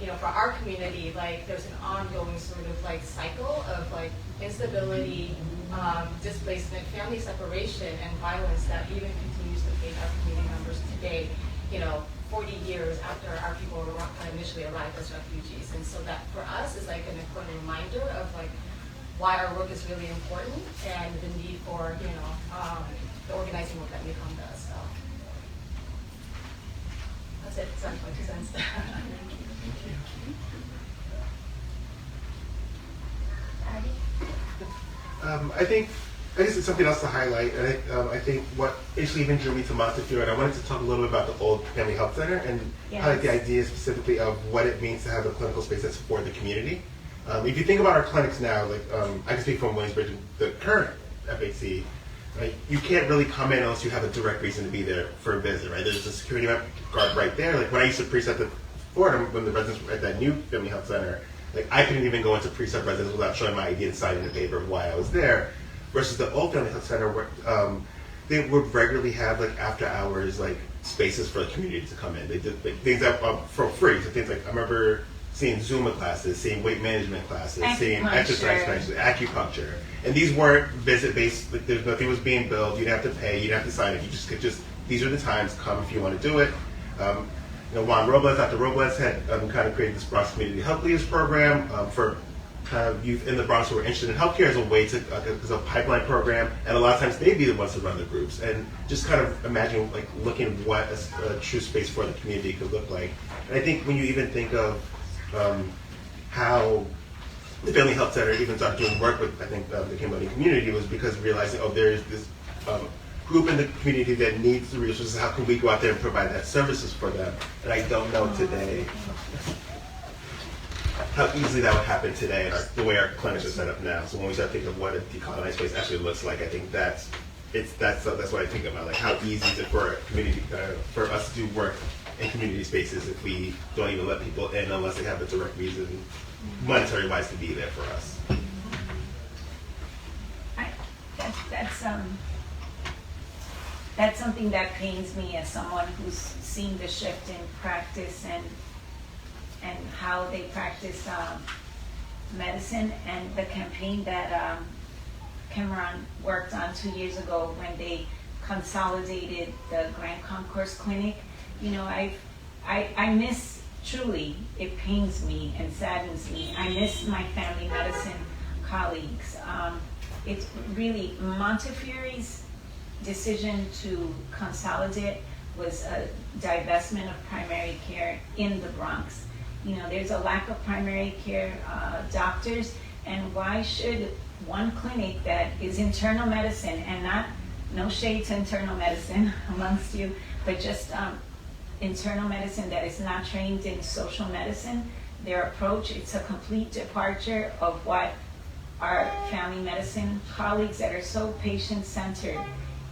you know, for our community, like there's an ongoing sort of like cycle of like instability, displacement, family separation, and violence that even continues to face our community members today, you know, 40 years after our people initially arrived as refugees. And so that for us is like an important reminder of like why our work is really important and the need for, you know, the organizing work that NECOM does. So that's it. Sorry, my 2 cents. I guess it's something else to highlight, and I think what actually even drew me to Montefiore, and I wanted to talk a little bit about the old Family Health Center and highlight the idea specifically of what it means to have a clinical space that's for the community. If you think about our clinics now, like I can speak from Williamsburg, the current FHC, right, you can't really come in unless you have a direct reason to be there for a visit, right? There's a security guard right there. Like when I used to precept at Fordham, when the residents were at that new Family Health Center, like I couldn't even go into precept residence without showing my ID and signing the paper of why I was there. Versus the old Family Health Center, where they would regularly have like after hours like spaces for the community to come in. They did like, things that for free. So things like I remember seeing Zumba classes, seeing weight management classes, seeing exercise classes, acupuncture, and these weren't visit based. Like, there's nothing was being billed. You'd have to pay. You'd have to sign it. You just could these are the times. Come if you want to do it. You know, Juan Robles, Dr. Robles had kind of created this Bronx Community Health Leaders Program for kind of youth in the Bronx who are interested in healthcare as a way to, as a pipeline program, and a lot of times they'd be the ones to run the groups, and just kind of imagine like looking at what a true space for the community could look like. And I think when you even think of how the Family Health Center even started doing work with, I think, the Cambodian community was because realizing, oh, there's this group in the community that needs the resources, how can we go out there and provide that services for them? And I don't know today how easily that would happen today, and the way our clinics are set up now. So when we start thinking of what a decolonized space actually looks like, I think that's what I think about, like how easy is it for a community, for us to do work in community spaces if we don't even let people in unless they have a direct reason, monetary-wise, to be there for us. That's something that pains me as someone who's seen the shift in practice and how they practice medicine, and the campaign that Khemarin worked on 2 years ago when they consolidated the Grand Concourse Clinic. You know, I miss, truly, it pains me and saddens me. I miss my family medicine colleagues. It's really Montefiore's decision to consolidate was a divestment of primary care in the Bronx. You know, there's a lack of primary care doctors, and why should one clinic that is internal medicine, and no shade to internal medicine amongst you, but just internal medicine that is not trained in social medicine, their approach, it's a complete departure of what our family medicine colleagues that are so patient-centered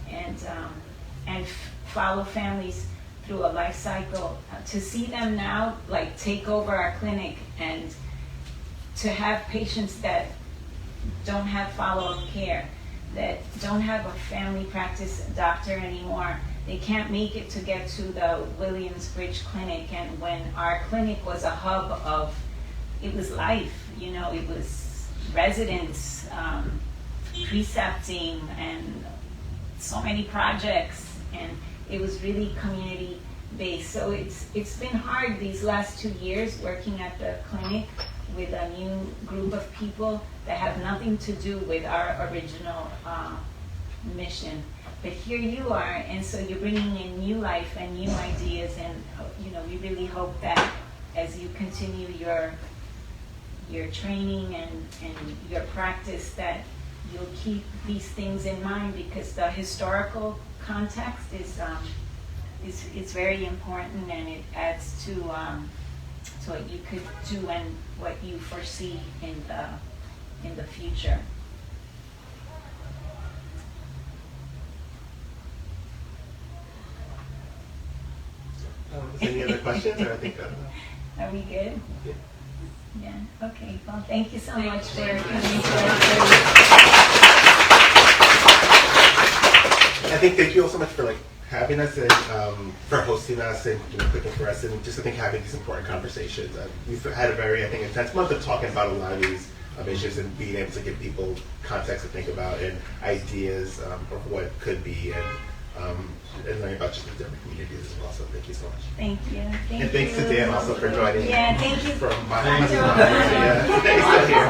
and follow families through a life cycle, to see them now like take over our clinic and to have patients that don't have follow-up care, that don't have a family practice doctor anymore. They can't make it to get to the Williamsbridge Clinic, and when our clinic was a hub of, it was life, you know, it was residents, precepting, and so many projects, and it was really community based. So it's been hard these last 2 years working at the clinic with a new group of people that have nothing to do with our original mission. But here you are, and so you're bringing in new life and new ideas, and you know, we really hope that as you continue your training and your practice, that you'll keep these things in mind, because the historical context is very important, and it adds to what you could do and what you foresee in the future. Any other questions? Or I think. Are we good? Yeah. Yeah. Okay. Well, thank you so much for coming to I think thank you all so much for having us and for hosting us and clicking for us and just I think having these important conversations. We've had a very intense month of talking about a lot of these issues and being able to give people context to think about and ideas of what could be and learning about just the different communities as well. So thank you so much. Thank you. And thanks to Dan also for joining. Yeah, thank you. From my yeah, thanks to here.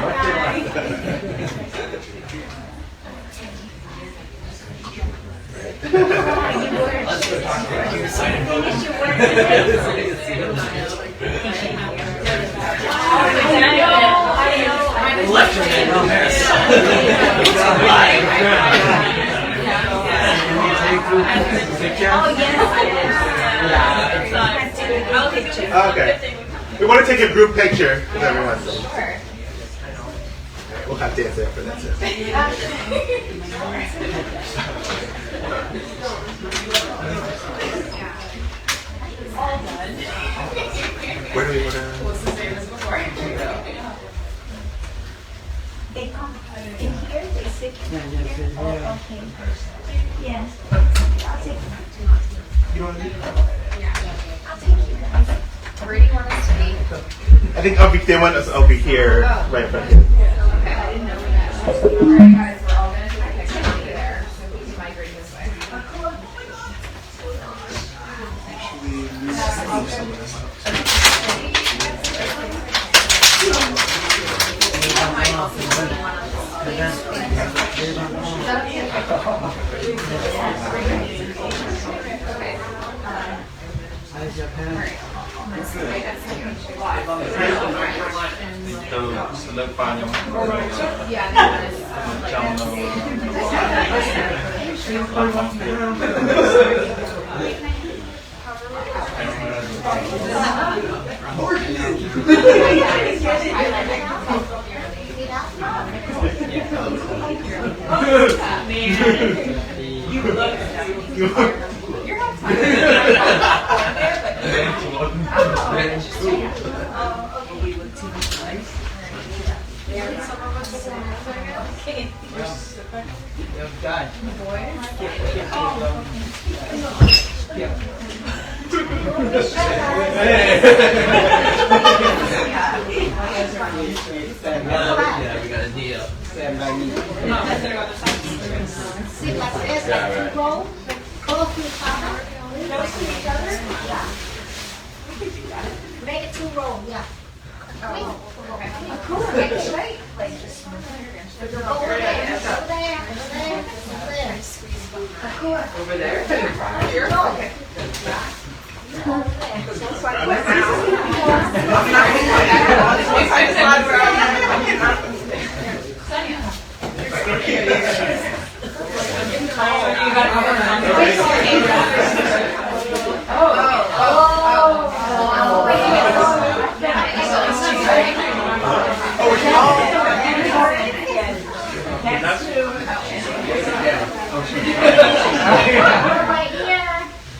Okay. We want to take a group picture with everyone. So. We'll have dance after that too. Where do we want to? What's the same as before? They come in here, they sit here. Oh, okay. Yes. I'll take You want to be? I'll take you guys. Where do you want us to be? I think they want us. I'll be here, right in front of you. Okay, I didn't know that. Alright guys, we're all gonna take a picture over there, so please migrate this way. Yeah, we got a deal. Stand by me. Sit like this, like two roll, both to each other, close to each other. Yeah. We could do that. Make it two roll, yeah. Cool, make it straight. Like this. Over there, over there, over there, over there. Over there? Here? No. Okay. Over there. Sounds like we're I'm not going Right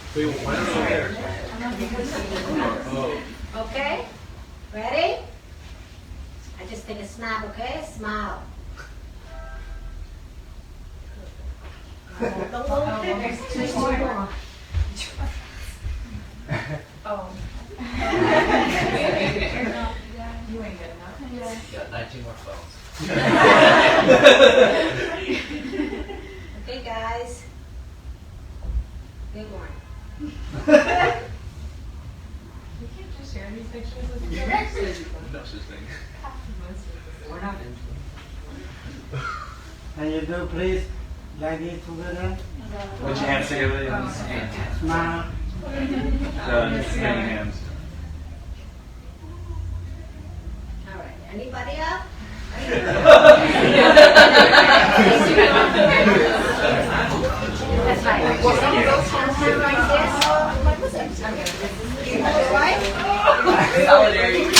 here. Okay? Ready? I just take a snap, okay? Smile. Don't go too far. Oh. You ain't good enough. Got 19 more phones. Okay, guys. Good one. You can't just share these pictures with each other. No such thing. We're not Can you do please like this together? Put your hands together. Yeah. Smile. Just bring your hands. All right. Anybody up? That's right. Well, some of those songs are like this. Like this. You hold it right? Solidarity.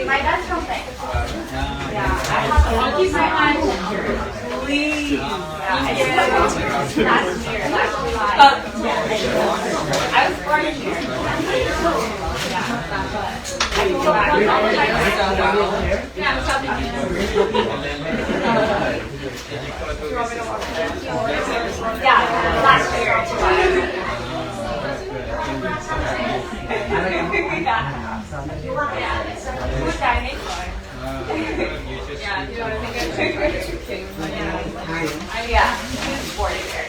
My dad's from Texas. Yeah. Thank you so much. Please. Last year, last July. I was born here. Yeah, last year, July. Who's dining? Yeah, you know what I think? Yeah, he's born here.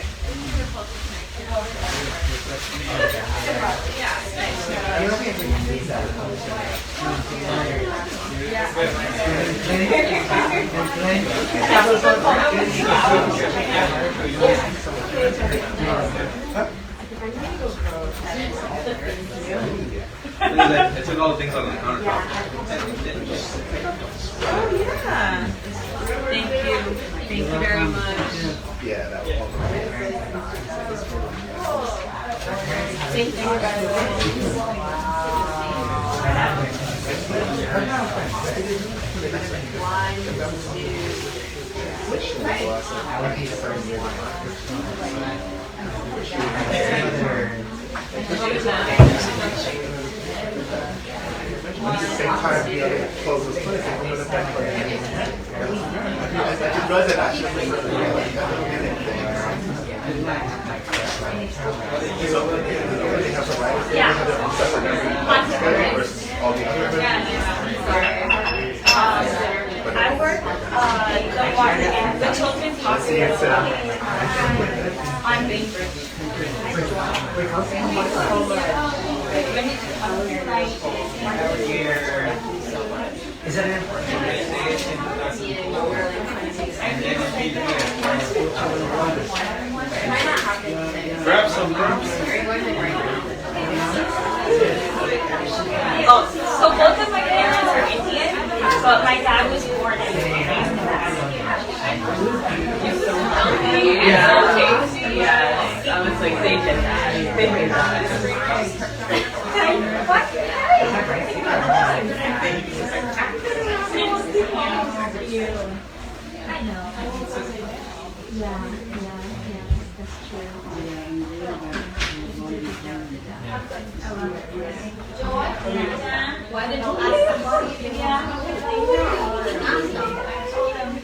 I took all the things on the counter. Oh, yeah. Thank you. Thank you very much. Yeah, that was Thank you very At the same time, the other closes place and open it back for you. I enjoy that actually. So, they have the right, they have their own separate schedule versus all the other. I work the children's hospital on Bainbridge. When did you come here? Is that an important Grab some groups. Oh, so both of my parents are Indian, but my dad was born in Yeah, I was like, they did that. They made that. I know. Yeah, that's true. Why did you ask somebody?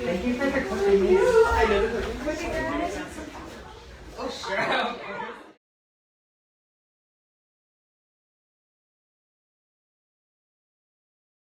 Thank you for the cookies. I know the cookies.